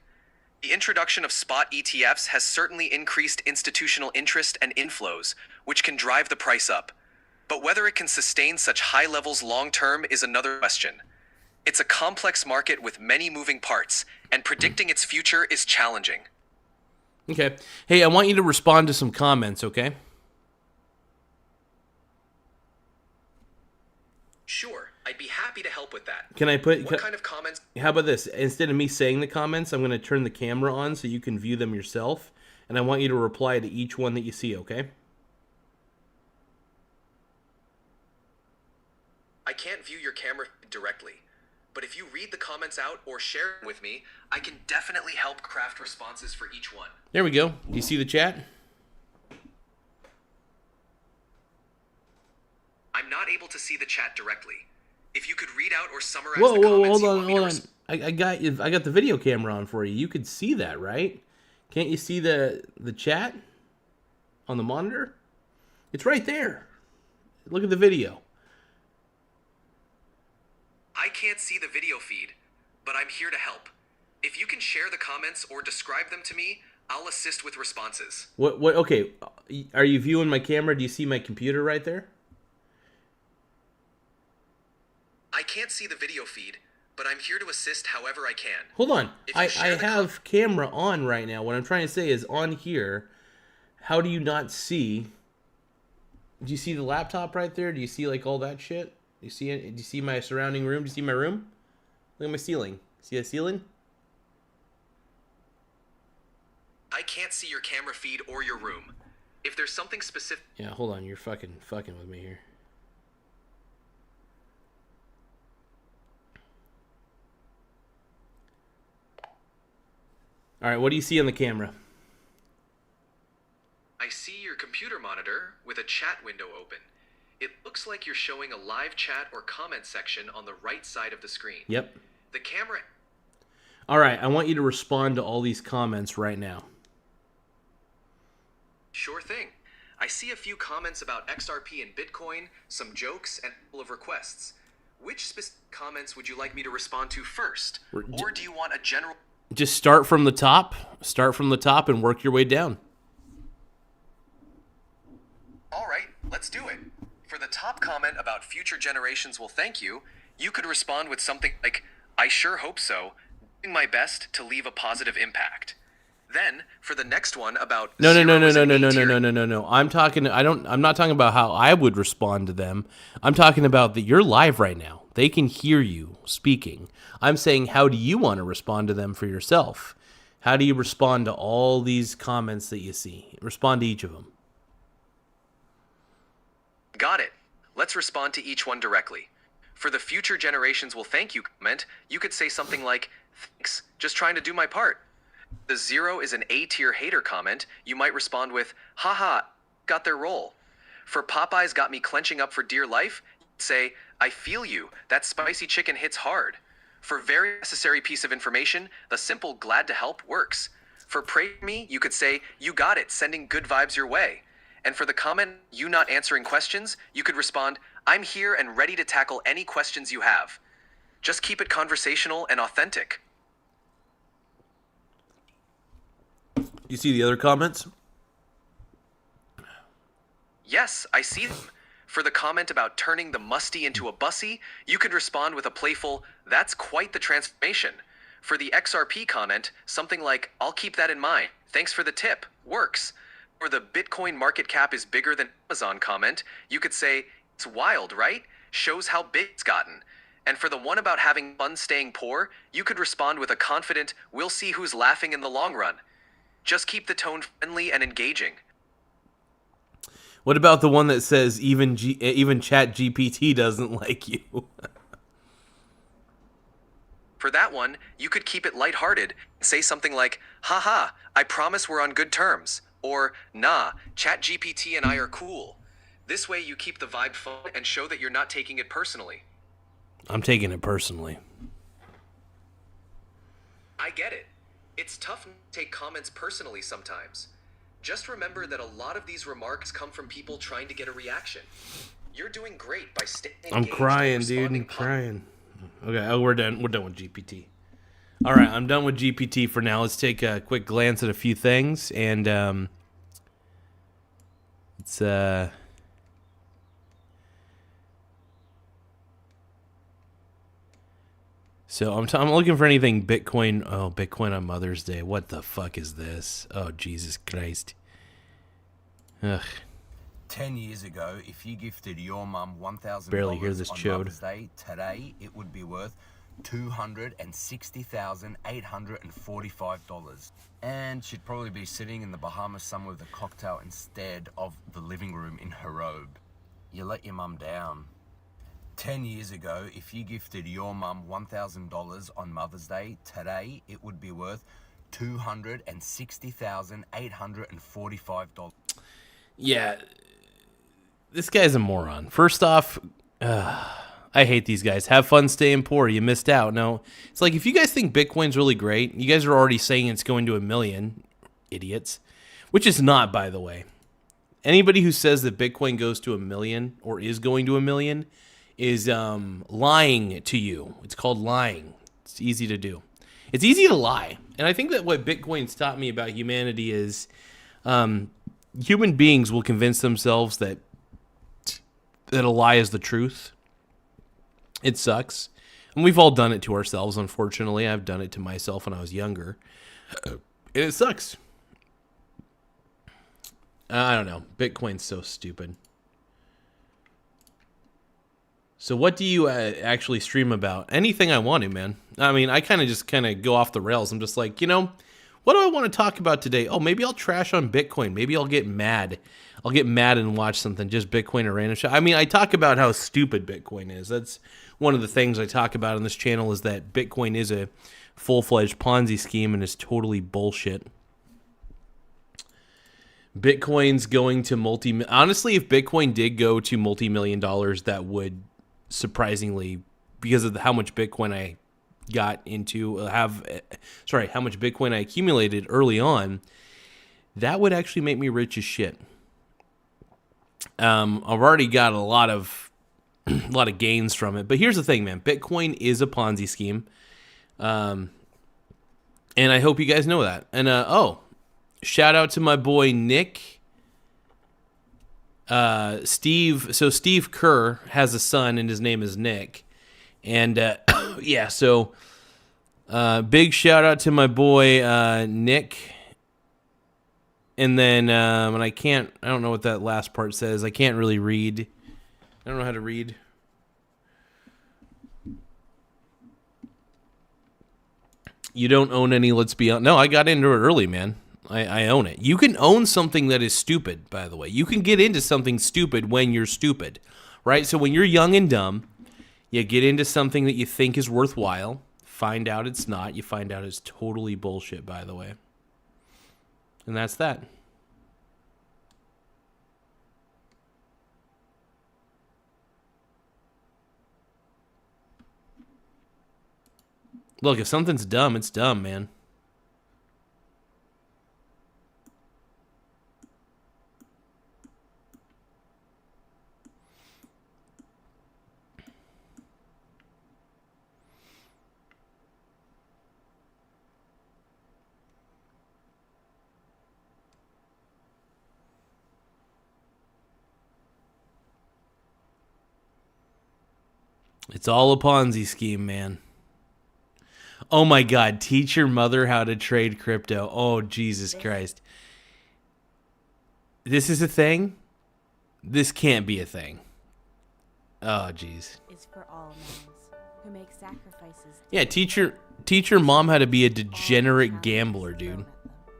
The introduction of spot ETFs has certainly increased institutional interest and inflows, which can drive the price up. but whether it can sustain such high levels long term is another question. It's a complex market with many moving parts, and predicting its future is challenging. Okay. Hey, I want you to respond to some comments, okay? Sure, I'd be happy to help with that. Can I put... What kind of comments? How about this? Instead of me saying the comments, I'm going to turn the camera on so you can view them yourself. And I want you to reply to each one that you see, okay? I can't view your camera directly, but if you read the comments out or share them with me, I can definitely help craft responses for each one. There we go. Do you see the chat? I'm not able to see the chat directly. If you could read out or summarize Whoa, the whoa, comments hold on. I got the video camera on for you. You could see that, right? Can't you see the chat on the monitor? It's right there. Look at the video. I can't see the video feed, but I'm here to help. If you can share the comments or describe them to me, I'll assist with responses. What okay, are you viewing my camera? Do you see my computer right there? I can't see the video feed, but I'm here to assist however I can. Hold on. If you I share the have camera on right now. What I'm trying to say is on here. How do you not see? Do you see the laptop right there? Do you see like all that shit? Do you see it? Do you see my surrounding room? Do you see my room? Look at my ceiling. See the ceiling? I can't see your camera feed or your room. If there's something specific... Yeah, hold on. You're fucking with me here. All right, what do you see on the camera? I see your computer monitor with a chat window open. It looks like you're showing a live chat or comment section on the right side of the screen. Yep. The camera... All right, I want you to respond to all these comments right now. Sure thing. I see a few comments about XRP and Bitcoin, some jokes, and a couple of requests. Which specific comments would you like me to respond to first? Or do you want a general... Just start from the top. Start from the top and work your way down. All right, let's do it. For the top comment about future generations will thank you, you could respond with something like, I sure hope so, doing my best to leave a positive impact. Then, for the next one about No. I'm not talking about how I would respond to them. I'm talking about that you're live right now. They can hear you speaking. I'm saying, how do you want to respond to them for yourself? How do you respond to all these comments that you see? Respond to each of them. Got it. Let's respond to each one directly. For the future generations will thank you comment, you could say something like, thanks, just trying to do my part. The 0 is an A-tier hater comment, you might respond with, haha, got their role. For Popeyes got me clenching up for dear life, say, I feel you, that spicy chicken hits hard. For very necessary piece of information, the simple glad to help works. For pray me, you could say, you got it, sending good vibes your way. And for the comment, you not answering questions, you could respond, I'm here and ready to tackle any questions you have. Just keep it conversational and authentic. You see the other comments? Yes, I see them. For the comment about turning the musty into a bussy, you could respond with a playful, that's quite the transformation. For the XRP comment, something like, I'll keep that in mind. Thanks for the tip. Works. For the Bitcoin market cap is bigger than Amazon comment, you could say, it's wild, right? Shows how big it's gotten. And for the one about having fun staying poor, you could respond with a confident, we'll see who's laughing in the long run. Just keep the tone friendly and engaging. What about the one that says even Chat GPT doesn't like you? For that one, you could keep it lighthearted and say something like, haha, I promise we're on good terms. Or, nah, ChatGPT and I are cool. This way you keep the vibe fun and show that you're not taking it personally. I'm taking it personally. I get it. It's tough to take comments personally sometimes. Just remember that a lot of these remarks come from people trying to get a reaction. You're doing great by staying engaged. I'm crying, dude. I'm crying. Okay, we're done. We're done with GPT. All right, I'm done with GPT for now. Let's take a quick glance at a few things, and let's So I'm looking for anything Bitcoin. Oh, Bitcoin on Mother's Day. What the fuck is this? Oh, Jesus Christ. Ugh. 10 years ago, if you gifted your mum $1,000 Barely hear this on chode. Mother's Day, today it would be worth $260,845. And she'd probably be sitting in the Bahamas somewhere with a cocktail instead of the living room in her robe. You let your mum down. 10 years ago, if you gifted your mum $1,000 on Mother's Day, today it would be worth $260,845. Yeah, this guy's a moron. First off, I hate these guys. Have fun staying poor. You missed out. No, it's like if you guys think Bitcoin's really great, you guys are already saying it's going to 1 million, idiots, which is not, by the way. Anybody who says that Bitcoin goes to 1 million or is going to 1 million is lying to you. It's called lying. It's easy to do. It's easy to lie. And I think that what Bitcoin's taught me about humanity is human beings will convince themselves that a lie is the truth. It sucks. And we've all done it to ourselves, unfortunately. I've done it to myself when I was younger. And it sucks. I don't know. Bitcoin's so stupid. So what do you actually stream about? Anything I want to, man. I mean, I kind of go off the rails. I'm just like, what do I want to talk about today? Oh, maybe I'll trash on Bitcoin. Maybe I'll get mad. I'll get mad and watch something, just Bitcoin or random shit. I mean, I talk about how stupid Bitcoin is. That's one of the things I talk about on this channel is that Bitcoin is a full-fledged Ponzi scheme and is totally bullshit. Bitcoin's going to honestly, if Bitcoin did go to multi-million dollars, that would surprisingly, because of how much Bitcoin I got into, how much Bitcoin I accumulated early on, that would actually make me rich as shit. I've already got a lot of gains from it, but here's the thing, man. Bitcoin is a Ponzi scheme, and I hope you guys know that. And shout out to my boy Nick. Steve. So Steve Kerr has a son, and his name is Nick. And yeah, so big shout out to my boy Nick. And then and I don't know what that last part says. I can't really read. I don't know how to read. You don't own any, let's be honest. No, I got into it early, man. I own it. You can own something that is stupid, by the way. You can get into something stupid when you're stupid, right? So when you're young and dumb, you get into something that you think is worthwhile, find out it's not. You find out it's totally bullshit, by the way. And that's that. Look, if something's dumb, it's dumb, man. It's all a Ponzi scheme, man. Oh my God, teach your mother how to trade crypto. Oh, Jesus Christ. This is a thing? This can't be a thing. Oh, jeez. Is for all moms who make sacrifices. Yeah, teach your mom how to be a degenerate gambler, dude.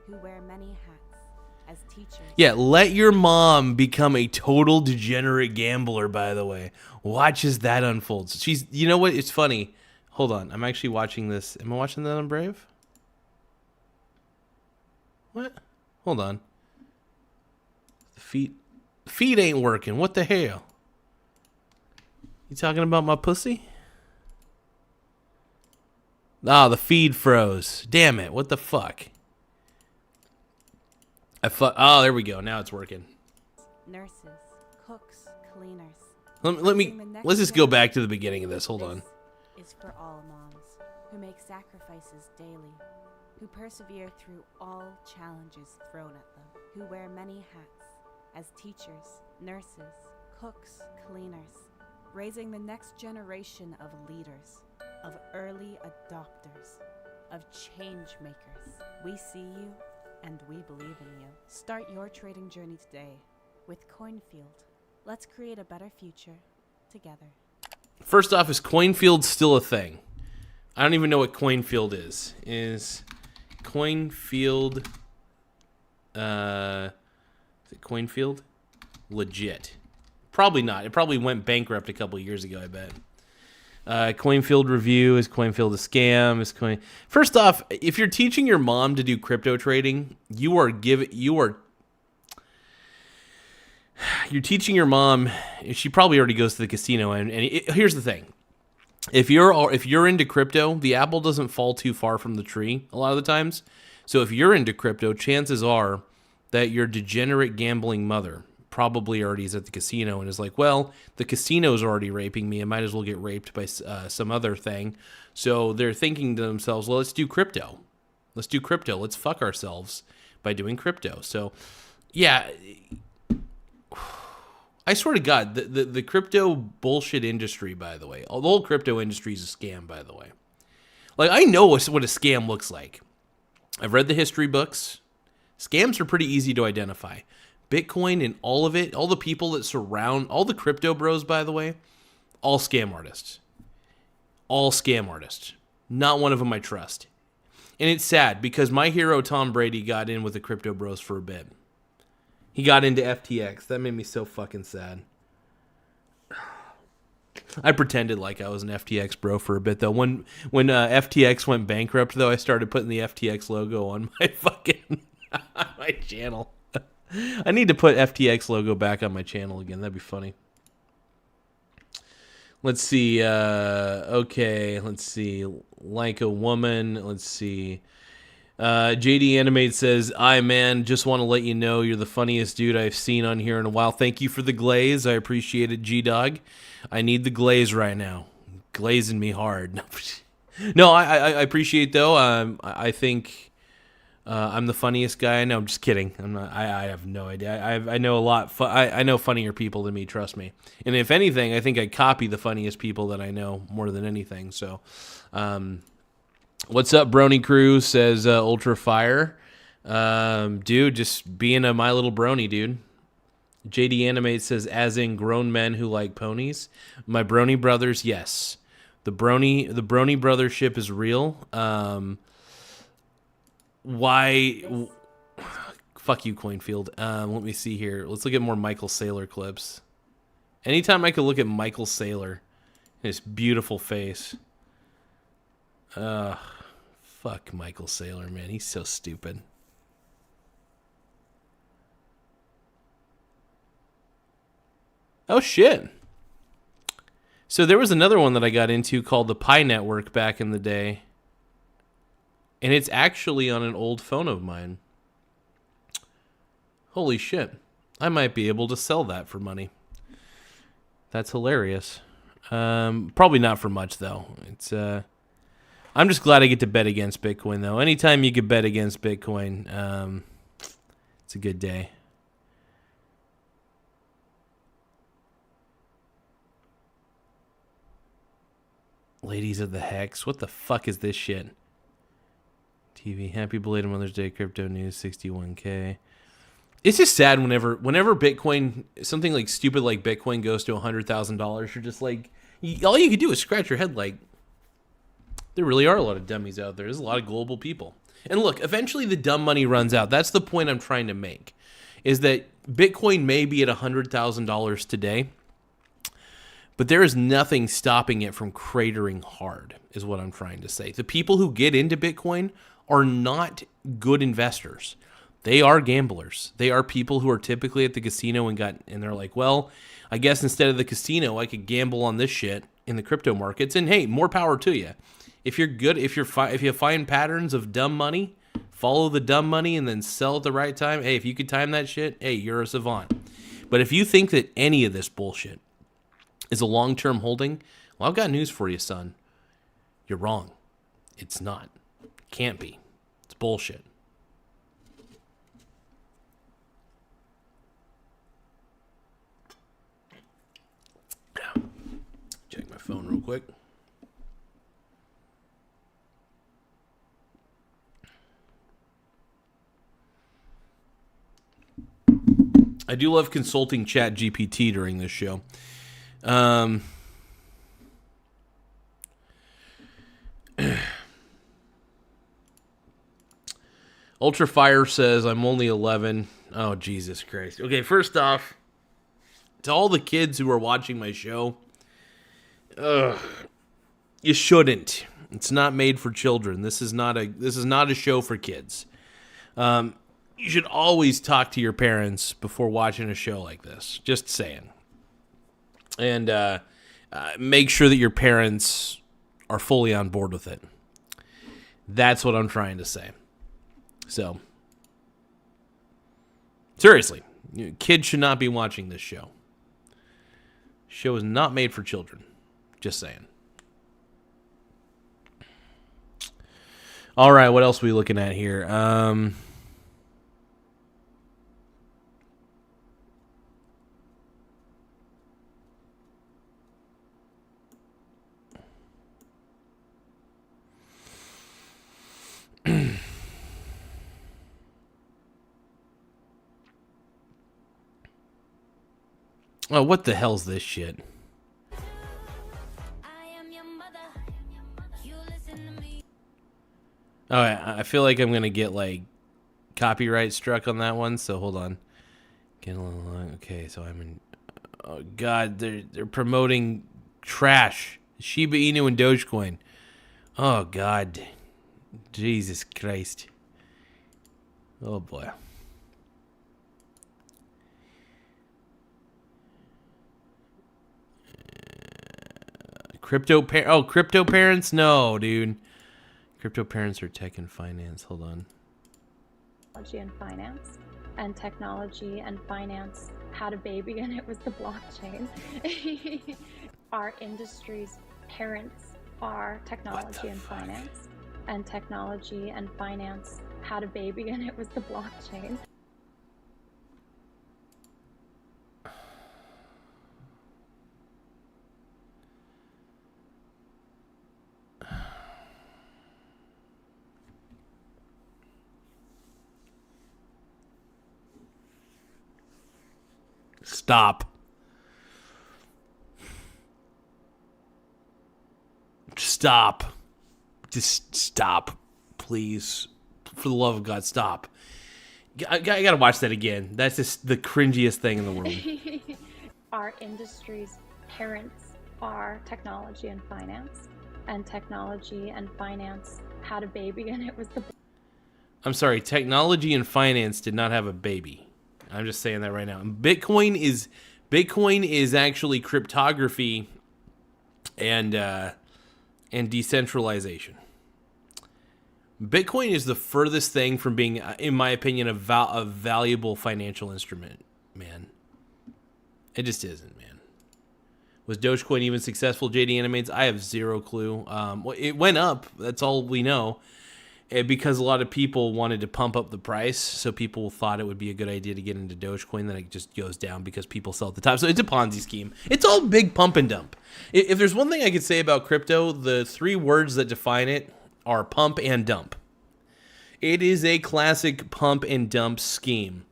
Who wear many hats as teachers. Yeah, let your mom become a total degenerate gambler, by the way. Watch as that unfolds. You know what? It's funny. Hold on. I'm actually watching this. Am I watching that on Brave? What? Hold on. The feed ain't working. What the hell? You talking about my pussy? Ah, the feed froze. Damn it. What the fuck? Oh, there we go. Now it's working. Nurses, cooks, cleaners. Let's just go back to the beginning of this. Hold on. Is for all moms who make sacrifices daily, who persevere through all challenges thrown at them, who wear many hats as teachers, nurses, cooks, cleaners, raising the next generation of leaders. of early adopters, of change makers. We see you and we believe in you. Start your trading journey today with Coinfield. Let's create a better future together. First off, is Coinfield still a thing? I don't even know what Coinfield is. Is Coinfield, is it Coinfield legit? Probably not. It probably went bankrupt a couple years ago, I bet. Coinfield review, is Coinfield a scam? First off, if you're teaching your mom to do crypto trading, you're teaching your mom. She probably already goes to the casino, and here's the thing: if you're into crypto, the apple doesn't fall too far from the tree a lot of the times. So if you're into crypto, chances are that your degenerate gambling mother probably already is at the casino and is like, well, the casino's already raping me. I might as well get raped by some other thing. So they're thinking to themselves, well, let's do crypto. Let's do crypto. Let's fuck ourselves by doing crypto. So, yeah, I swear to God, the crypto bullshit industry, by the way, the whole crypto industry is a scam, by the way. Like, I know what a scam looks like. I've read the history books. Scams are pretty easy to identify. Bitcoin and all of it, all the people that surround, all the crypto bros, by the way, all scam artists. All scam artists. Not one of them I trust. And it's sad because my hero Tom Brady got in with the crypto bros for a bit. He got into FTX. That made me so fucking sad. I pretended like I was an FTX bro for a bit, though. When FTX went bankrupt, though, I started putting the FTX logo on my fucking my channel. I need to put FTX logo back on my channel again. That'd be funny. Let's see. Okay, let's see. Like a woman. Let's see. JD Animate says, man, just want to let you know you're the funniest dude I've seen on here in a while. Thank you for the glaze. I appreciate it, G-Dog. I need the glaze right now. Glazing me hard. No, I appreciate, though. I think I'm the funniest guy. No, I'm just kidding. I'm not. I have no idea. I know a lot. I know funnier people than me. Trust me. And if anything, I think I copy the funniest people that I know more than anything. So, what's up, Brony Crew? Says Ultra Fire. Dude, just being a My Little Brony, dude. JD Animate says, as in grown men who like ponies. My Brony brothers, yes. The Brony brothership is real. Why? Fuck you, Coinfield. Let me see here. Let's look at more Michael Saylor clips. Anytime I could look at Michael Saylor, his beautiful face. Fuck Michael Saylor, man. He's so stupid. Oh, shit. So there was another one that I got into called the Pi Network back in the day. And it's actually on an old phone of mine. Holy shit. I might be able to sell that for money. That's hilarious. Probably not for much, though. It's I'm just glad I get to bet against Bitcoin, though. Anytime you can bet against Bitcoin, it's a good day. Ladies of the Hex. What the fuck is this shit? TV. Happy belated Mother's Day. Crypto news. 61K. It's just sad whenever Bitcoin, something like stupid like Bitcoin goes to $100,000. You're just like, all you can do is scratch your head like, there really are a lot of dummies out there. There's a lot of global people. And look, eventually the dumb money runs out. That's the point I'm trying to make, is that Bitcoin may be at $100,000 today, but there is nothing stopping it from cratering hard, is what I'm trying to say. The people who get into Bitcoin are not good investors. They are gamblers. They are people who are typically at the casino and they're like, well, I guess instead of the casino, I could gamble on this shit in the crypto markets. And hey, more power to you. If you're good, if you find patterns of dumb money, follow the dumb money and then sell at the right time. Hey, if you could time that shit, hey, you're a savant. But if you think that any of this bullshit is a long-term holding, well, I've got news for you, son. You're wrong. It's not. It can't be. It's bullshit. Check my phone real quick. I do love consulting Chat GPT during this show. Ultra Fire says, I'm only 11. Oh, Jesus Christ. Okay, first off, to all the kids who are watching my show, you shouldn't. It's not made for children. This is not a show for kids. You should always talk to your parents before watching a show like this. Just saying. And make sure that your parents are fully on board with it. That's what I'm trying to say. So, seriously, kids should not be watching this show. Show is not made for children. Just saying. All right, what else are we looking at here? Oh, what the hell's this shit? Oh, I feel like I'm gonna get like copyright struck on that one. So hold on. Get a little long. Okay, so I'm in. Oh God, they're promoting trash. Shiba Inu and Dogecoin. Oh God, Jesus Christ. Oh boy. Crypto parents? No, dude. Crypto parents are tech and finance. Hold on. Technology and finance, and technology and finance had a baby, and it was the blockchain. Our industry's parents are technology and finance, and technology and finance had a baby, and it was the blockchain. Stop. Stop. Just stop. Please. For the love of God, stop. I gotta watch that again. That's just the cringiest thing in the world. Our industry's parents are technology and finance, and technology and finance had a baby, and it was the... I'm sorry, technology and finance did not have a baby. I'm just saying that right now. Bitcoin is actually cryptography and decentralization. Bitcoin is the furthest thing from being, in my opinion, a valuable financial instrument, man. It just isn't, man. Was Dogecoin even successful, JD Animates? I have zero clue. It went up. That's all we know. Because a lot of people wanted to pump up the price, so people thought it would be a good idea to get into Dogecoin, then it just goes down because people sell at the top. So it's a Ponzi scheme. It's all big pump and dump. If there's one thing I could say about crypto, the three words that define it are pump and dump. It is a classic pump and dump scheme.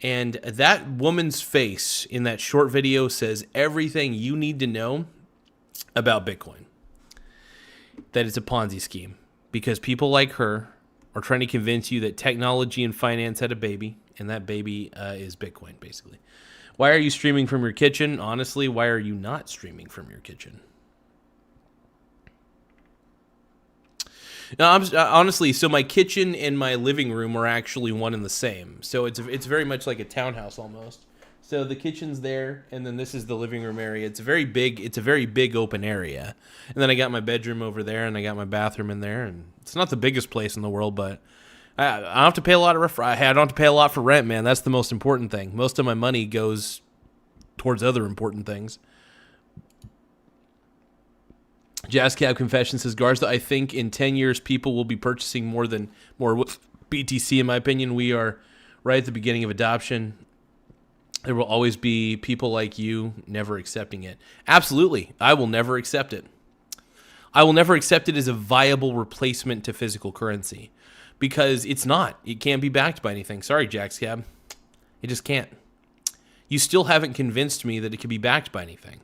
And that woman's face in that short video says everything you need to know about Bitcoin. That it's a Ponzi scheme. Because people like her are trying to convince you that technology and finance had a baby, and that baby is Bitcoin, basically. Why are you streaming from your kitchen? Honestly, why are you not streaming from your kitchen? No, honestly, so my kitchen and my living room are actually one and the same. So it's very much like a townhouse almost. So the kitchen's there, and then this is the living room area. It's a very big open area. And then I got my bedroom over there, and I got my bathroom in there. And it's not the biggest place in the world, but I don't have to pay a lot of I don't have to pay a lot for rent, man. That's the most important thing. Most of my money goes towards other important things. JazzCab Confession says, Garza, I think in 10 years people will be purchasing more BTC. In my opinion, we are right at the beginning of adoption. There will always be people like you never accepting it. Absolutely. I will never accept it. I will never accept it as a viable replacement to physical currency because it's not. It can't be backed by anything. Sorry, JazzCab. It just can't. you still haven't convinced me that it can be backed by anything.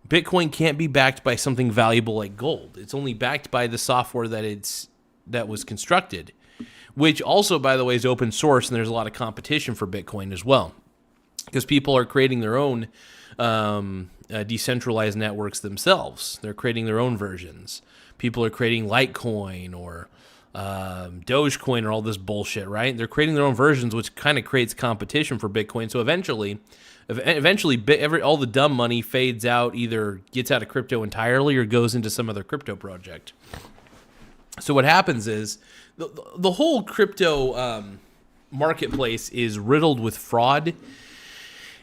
Bitcoin can't be backed by something valuable like gold. It's only backed by the software that was constructed, which also, by the way, is open source, and there's a lot of competition for Bitcoin as well, because people are creating their own decentralized networks themselves. They're creating their own versions. People are creating Litecoin or Dogecoin or all this bullshit, right? They're creating their own versions, which kind of creates competition for Bitcoin. So eventually, all the dumb money fades out, either gets out of crypto entirely or goes into some other crypto project. So what happens is the whole crypto marketplace is riddled with fraud.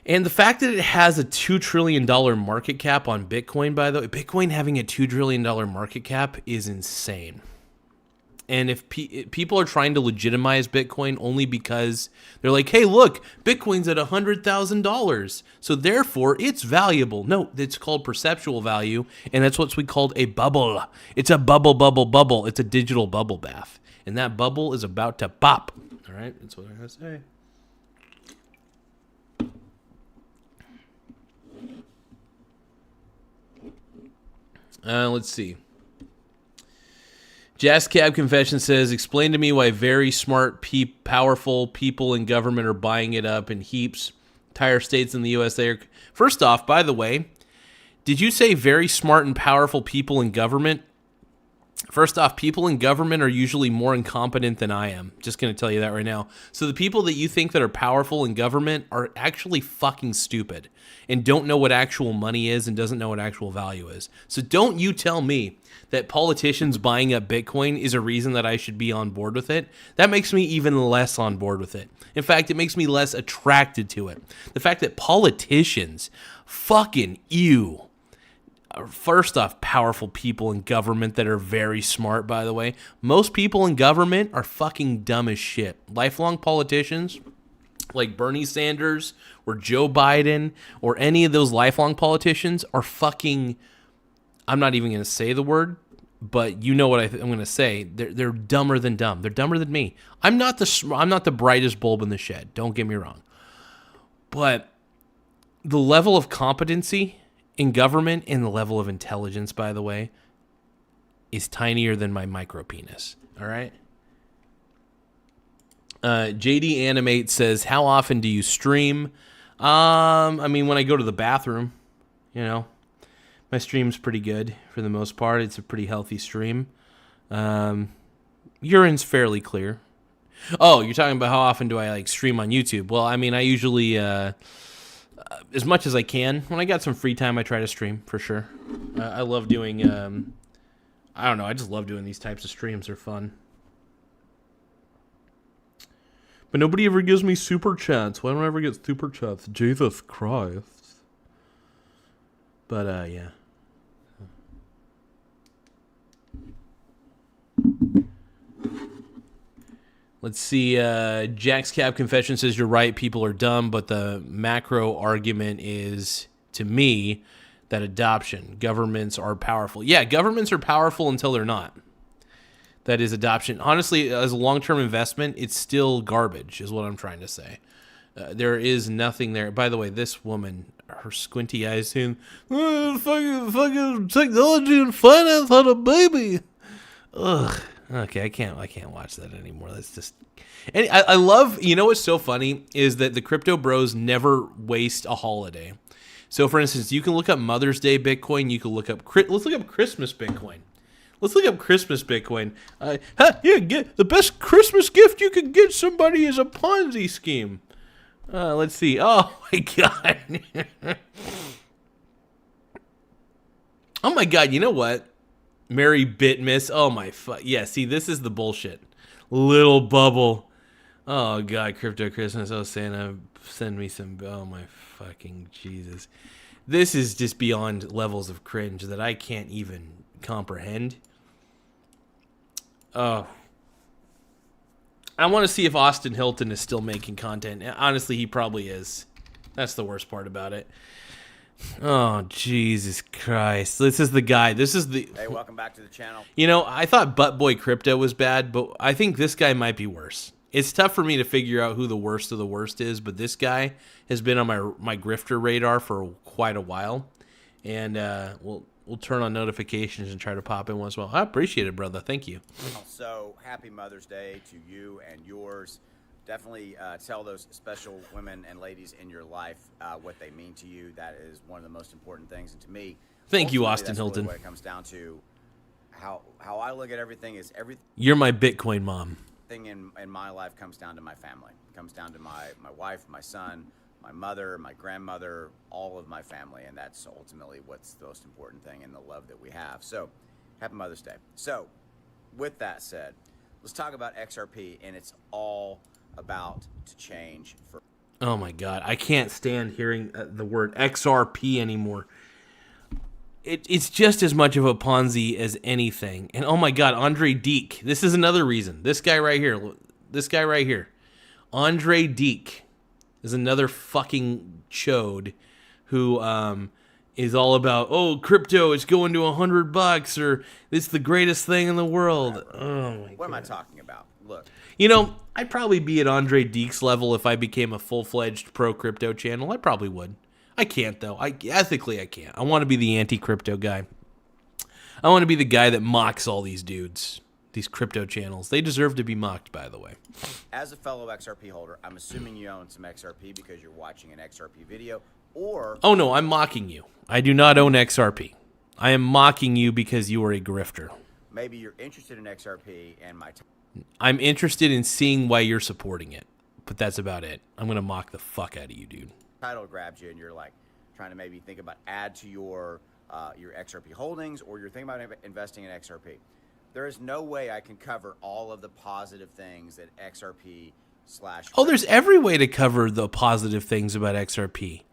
And the fact that it has a $2 trillion market cap on Bitcoin, by the way, Bitcoin having a $2 trillion market cap is insane. And if people are trying to legitimize Bitcoin only because they're like, hey, look, Bitcoin's at $100,000, so therefore it's valuable. No, it's called perceptual value, and that's what we called a bubble. It's a bubble. It's a digital bubble bath, and that bubble is about to pop. All right, that's what I'm going to say. Let's see. Jazz Cab Confession says, explain to me why very smart, powerful people in government are buying it up in heaps. Entire states in the USA are... First off, by the way, did you say very smart and powerful people in government? First off, people in government are usually more incompetent than I am. Just going to tell you that right now. So the people that you think that are powerful in government are actually fucking stupid and don't know what actual money is and doesn't know what actual value is. So don't you tell me that politicians buying up Bitcoin is a reason that I should be on board with it. That makes me even less on board with it. In fact, it makes me less attracted to it. The fact that politicians, fucking ew. First off, powerful people in government that are very smart, by the way. Most people in government are fucking dumb as shit. Lifelong politicians like Bernie Sanders or Joe Biden or any of those lifelong politicians are fucking... I'm not even going to say the word, but you know what I'm going to say. They're dumber than dumb. They're dumber than me. I'm not the brightest bulb in the shed. Don't get me wrong. But the level of competency in government and the level of intelligence, by the way, is tinier than my micro penis. All right. JD Animate says, how often do you stream? I mean, when I go to the bathroom, you know. My stream's pretty good for the most part. It's a pretty healthy stream. Urine's fairly clear. Oh, you're talking about how often do I stream on YouTube? Well, I mean, I usually, as much as I can. When I got some free time, I try to stream for sure. I love doing, I don't know. I just love doing these types of streams. They're fun. But nobody ever gives me super chats. Why don't I ever get super chats? Jesus Christ. But, yeah. Let's see. Jack's Cab Confession says, you're right, people are dumb, but the macro argument is, to me, that adoption. Governments are powerful. Yeah, governments are powerful until they're not. That is adoption. Honestly, as a long-term investment, it's still garbage, is what I'm trying to say. There is nothing there. By the way, this woman, her squinty eyes saying, fucking technology and finance on a baby. Ugh. Okay, I can't watch that anymore. That's just... And I love... You know what's so funny is that the crypto bros never waste a holiday. So, for instance, you can look up Mother's Day Bitcoin. You can look up... Let's look up Christmas Bitcoin. Let's look up Christmas Bitcoin. Get the best Christmas gift you could get somebody is a Ponzi scheme. Let's see. Oh, my God. Oh, my God. You know what? Merry Bitmiss. Oh, my yeah, see, this is the bullshit. Little bubble. Oh, God. Crypto Christmas. Oh, Santa, send me some... Oh, my fucking Jesus. This is just beyond levels of cringe that I can't even comprehend. Oh. I want to see if Austin Hilton is still making content. Honestly, he probably is. That's the worst part about it. Oh, Jesus Christ. This is the guy. This is the... Hey, welcome back to the channel. You know, I thought Butt Boy Crypto was bad, but I think this guy might be worse. It's tough for me to figure out who the worst of the worst is, but this guy has been on my grifter radar for quite a while, and we'll turn on notifications and try to pop in once in a while. I appreciate it, brother. Thank you. So happy Mother's Day to you and yours. Definitely tell those special women and ladies in your life what they mean to you. That is one of the most important things. And to me, thank you, ultimately, Austin that's Hilton. Really what it comes down to. How I look at everything is everything. You're my Bitcoin mom. Thing in my life comes down to my family. It comes down to my wife, my son, my mother, my grandmother, all of my family, and that's ultimately what's the most important thing in the love that we have. So, happy Mother's Day. So, with that said, let's talk about XRP, and it's all about to change for. Oh my God, I can't stand hearing the word XRP anymore. It's just as much of a Ponzi as anything. And oh my God, Andre Deek. This is another reason. This guy right here. Andre Deek is another fucking chode who is all about, oh, crypto is going to $100 or it's the greatest thing in the world. Oh my God. What am I talking about? Look. You know, I'd probably be at Andre Deek's level if I became a full-fledged pro-crypto channel. I probably would. I can't, though. Ethically, I can't. I want to be the anti-crypto guy. I want to be the guy that mocks all these dudes, these crypto channels. They deserve to be mocked, by the way. As a fellow XRP holder, I'm assuming you own some XRP because you're watching an XRP video, or... Oh, no, I'm mocking you. I do not own XRP. I am mocking you because you are a grifter. Maybe you're interested in XRP and my... I'm interested in seeing why you're supporting it, but that's about it. I'm going to mock the fuck out of you, dude. Title grabs you and you're like trying to maybe think about add to your XRP holdings, or you're thinking about investing in XRP. There is no way I can cover all of the positive things that XRP / Oh, there's every way to cover the positive things about XRP.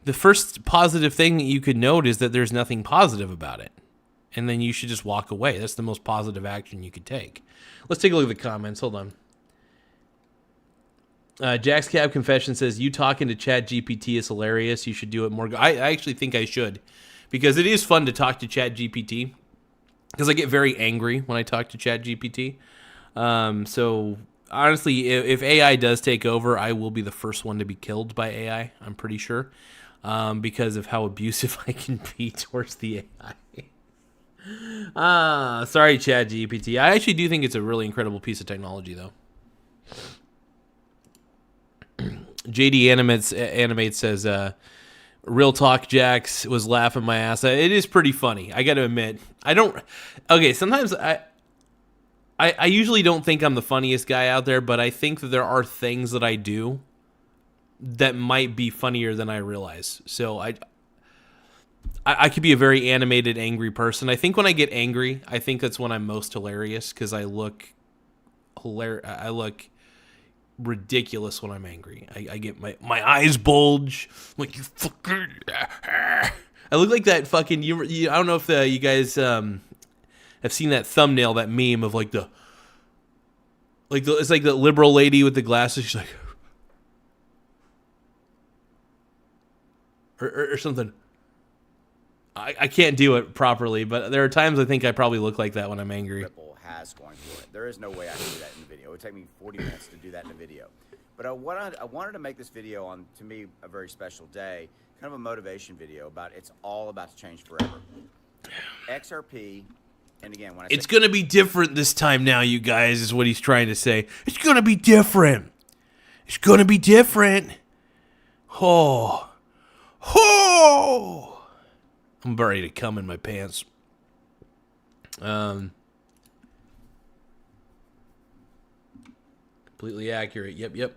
The first positive thing that you could note is that there's nothing positive about it. And then you should just walk away. That's the most positive action you could take. Let's take a look at the comments. Hold on. Jack's Cab Confession says, you talking to ChatGPT is hilarious. You should do it more. I actually think I should, because it is fun to talk to ChatGPT, because I get very angry when I talk to ChatGPT. So honestly, if AI does take over, I will be the first one to be killed by AI, I'm pretty sure, because of how abusive I can be towards the AI. Sorry, ChatGPT. I actually do think it's a really incredible piece of technology, though. JD Animates says, real talk, Jax was laughing my ass. It is pretty funny. I got to admit. Sometimes I usually don't think I'm the funniest guy out there, but I think that there are things that I do that might be funnier than I realize. So I could be a very animated, angry person. I think when I get angry, I think that's when I'm most hilarious, because I look ridiculous when I'm angry. I get my eyes bulge. I'm like, you fucking... I look like that fucking... I don't know if you guys have seen that thumbnail, that meme of it's like the liberal lady with the glasses. She's like... Or something. I can't do it properly, but there are times I think I probably look like that when I'm angry. Ripple has going through it. There is no way I can do that in the video. It would take me 40 minutes to do that in a video. But I wanted to make this video on, to me, a very special day, kind of a motivation video about it's all about to change forever. XRP, and again, when I say... It's going to be different this time now, you guys, is what he's trying to say. It's going to be different. It's going to be different. Oh. Oh. I'm ready to come in my pants. Completely accurate. Yep.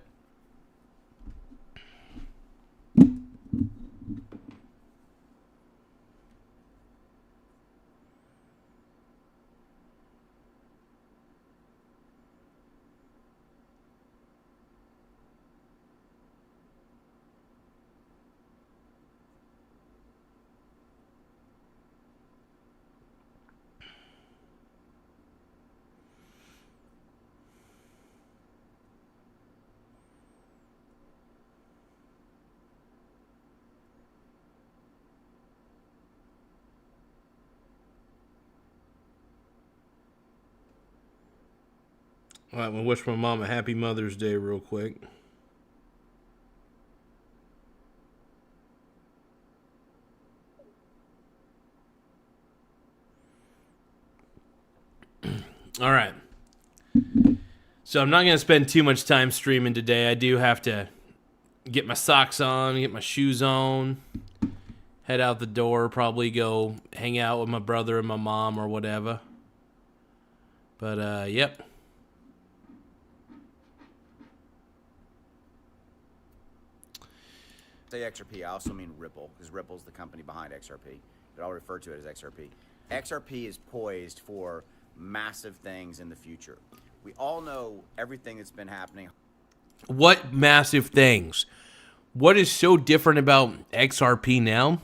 All right, I'm going to wish my mom a happy Mother's Day real quick. All right. So I'm not going to spend too much time streaming today. I do have to get my socks on, get my shoes on, head out the door, probably go hang out with my brother and my mom or whatever. But, yep. Say XRP, I also mean Ripple, because Ripple's the company behind XRP, but I'll refer to it as XRP. XRP is poised for massive things in the future. We all know everything that's been happening. What massive things? What is so different about XRP now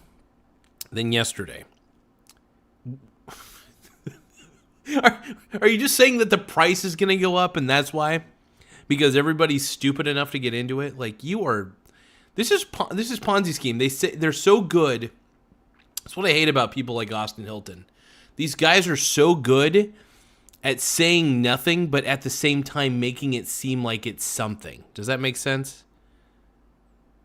than yesterday? Are you just saying that the price is going to go up and that's why? Because everybody's stupid enough to get into it? Like, you are... This is Ponzi scheme. They say they're so good. That's what I hate about people like Austin Hilton. These guys are so good at saying nothing, but at the same time making it seem like it's something. Does that make sense?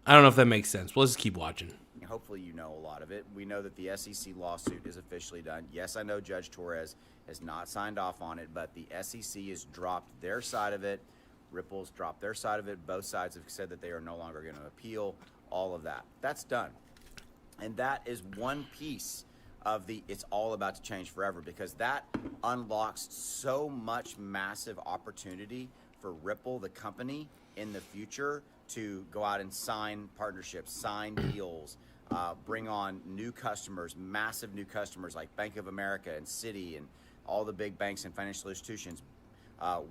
I don't know if that makes sense. Well, let's just keep watching. Hopefully you know a lot of it. We know that the SEC lawsuit is officially done. Yes, I know Judge Torres has not signed off on it, but the SEC has dropped their side of it. Ripple's dropped their side of it. Both sides have said that they are no longer going to appeal. All of that. That's done. And that is one piece of the it's all about to change forever, because that unlocks so much massive opportunity for Ripple, the company, in the future to go out and sign partnerships, sign deals, bring on new customers, massive new customers like Bank of America and Citi and all the big banks and financial institutions,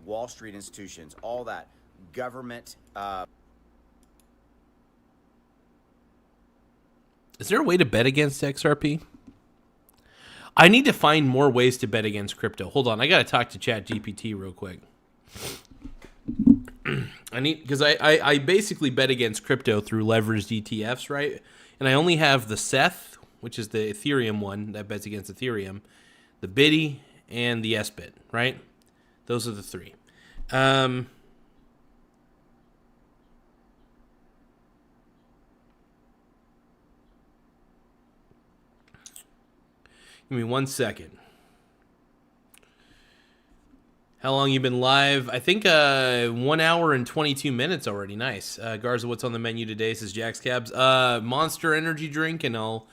Wall Street institutions, all that government. Is there a way to bet against XRP? I need to find more ways to bet against crypto. Hold on, I gotta talk to ChatGPT real quick. Because I basically bet against crypto through leveraged ETFs, right? And I only have the Seth, which is the Ethereum one that bets against Ethereum, the Biddy, and the SBIT, right? Those are the three. Give me 1 second. How long you been live? I think 1 hour and 22 minutes already. Nice. Garza, what's on the menu today? Says Jack's Cabs. Monster energy drink, and I'll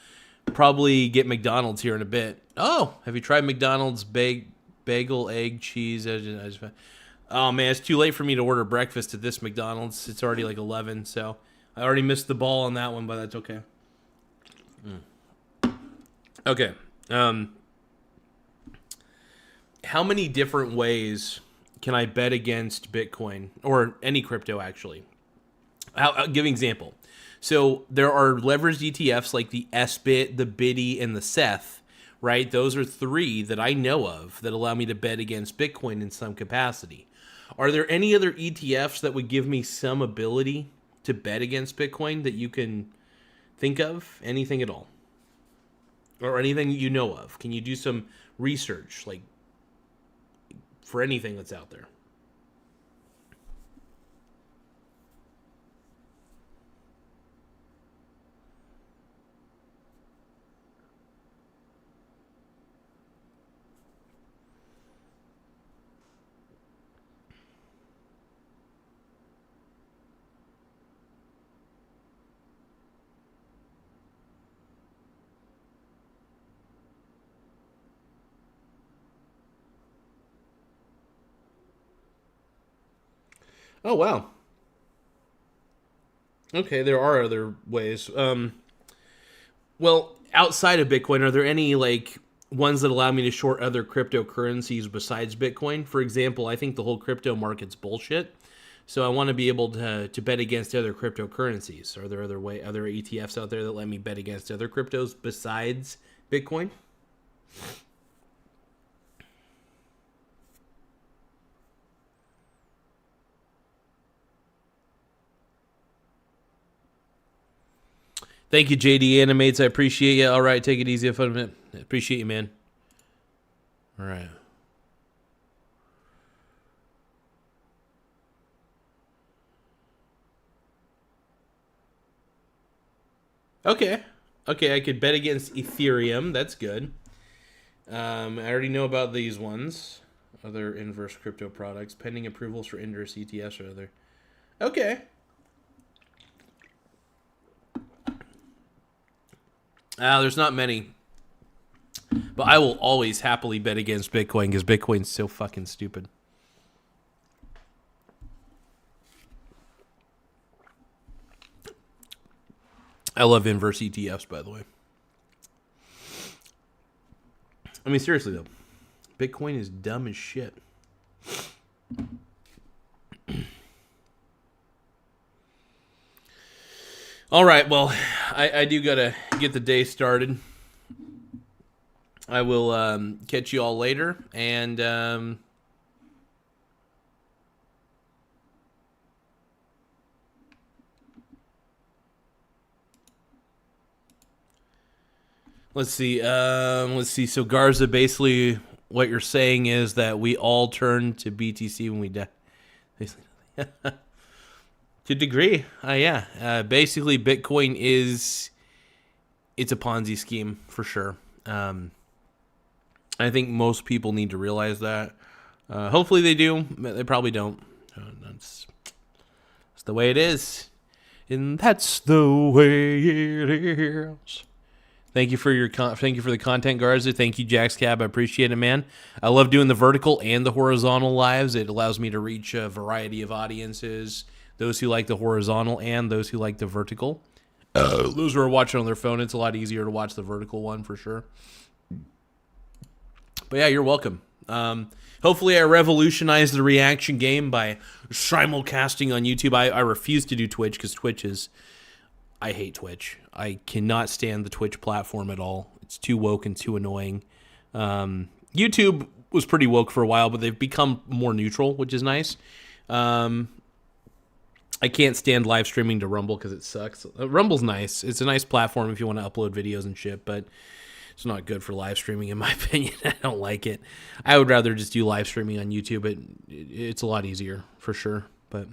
probably get McDonald's here in a bit. Oh, have you tried McDonald's bagel, egg, cheese? Oh, man, it's too late for me to order breakfast at this McDonald's. It's already like 11, so I already missed the ball on that one, but that's okay. Okay. How many different ways can I bet against Bitcoin or any crypto, actually? I'll give an example. So there are leveraged ETFs like the SBIT, the Biddy, and the Seth, right? Those are three that I know of that allow me to bet against Bitcoin in some capacity. Are there any other ETFs that would give me some ability to bet against Bitcoin that you can think of? Anything at all? Or anything you know of? Can you do some research, like, for anything that's out there? Oh, wow. Okay, there are other ways. Well, outside of Bitcoin, are there any, like, ones that allow me to short other cryptocurrencies besides Bitcoin? For example, I think the whole crypto market's bullshit, so I want to be able to bet against other cryptocurrencies. Are there other ETFs out there that let me bet against other cryptos besides Bitcoin? Thank you, JD Animates. I appreciate you. All right, take it easy. Appreciate you, man. All right. Okay. Okay, I could bet against Ethereum. That's good. I already know about these ones. Other inverse crypto products. Pending approvals for inverse ETFs or other. Okay. There's not many. But I will always happily bet against Bitcoin because Bitcoin's so fucking stupid. I love inverse ETFs, by the way. I mean, seriously, though. Bitcoin is dumb as shit. All right, well, I do got to get the day started. I will catch you all later, and... Let's see. So Garza, basically, what you're saying is that we all turn to BTC when we die. To a degree, yeah. Basically, Bitcoin it's a Ponzi scheme for sure. I think most people need to realize that. Hopefully, they do. They probably don't. That's the way it is, and that's the way it is. Thank you for the content, Garza. Thank you, Jax Cab. I appreciate it, man. I love doing the vertical and the horizontal lives. It allows me to reach a variety of audiences. Those who like the horizontal and those who like the vertical. Those who are watching on their phone, it's a lot easier to watch the vertical one for sure. But yeah, you're welcome. Hopefully I revolutionized the reaction game by simulcasting on YouTube. I refuse to do Twitch because Twitch is... I hate Twitch. I cannot stand the Twitch platform at all. It's too woke and too annoying. YouTube was pretty woke for a while, but they've become more neutral, which is nice. I can't stand live streaming to Rumble because it sucks. Rumble's nice. It's a nice platform if you want to upload videos and shit, but it's not good for live streaming in my opinion. I don't like it. I would rather just do live streaming on YouTube. It's a lot easier for sure, but...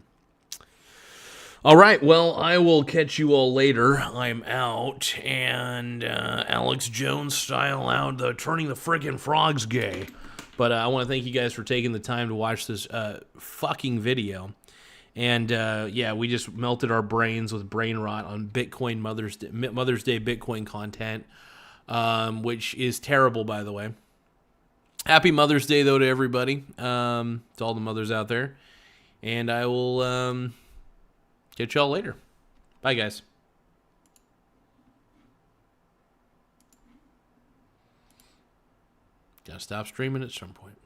All right, well, I will catch you all later. I'm out, and Alex Jones style out, turning the friggin' frogs gay. But I want to thank you guys for taking the time to watch this fucking video. And yeah, we just melted our brains with brain rot on Bitcoin Mother's Day Bitcoin content, which is terrible, by the way. Happy Mother's Day, though, to everybody, to all the mothers out there. And I will... catch y'all later. Bye, guys. Gotta stop streaming at some point.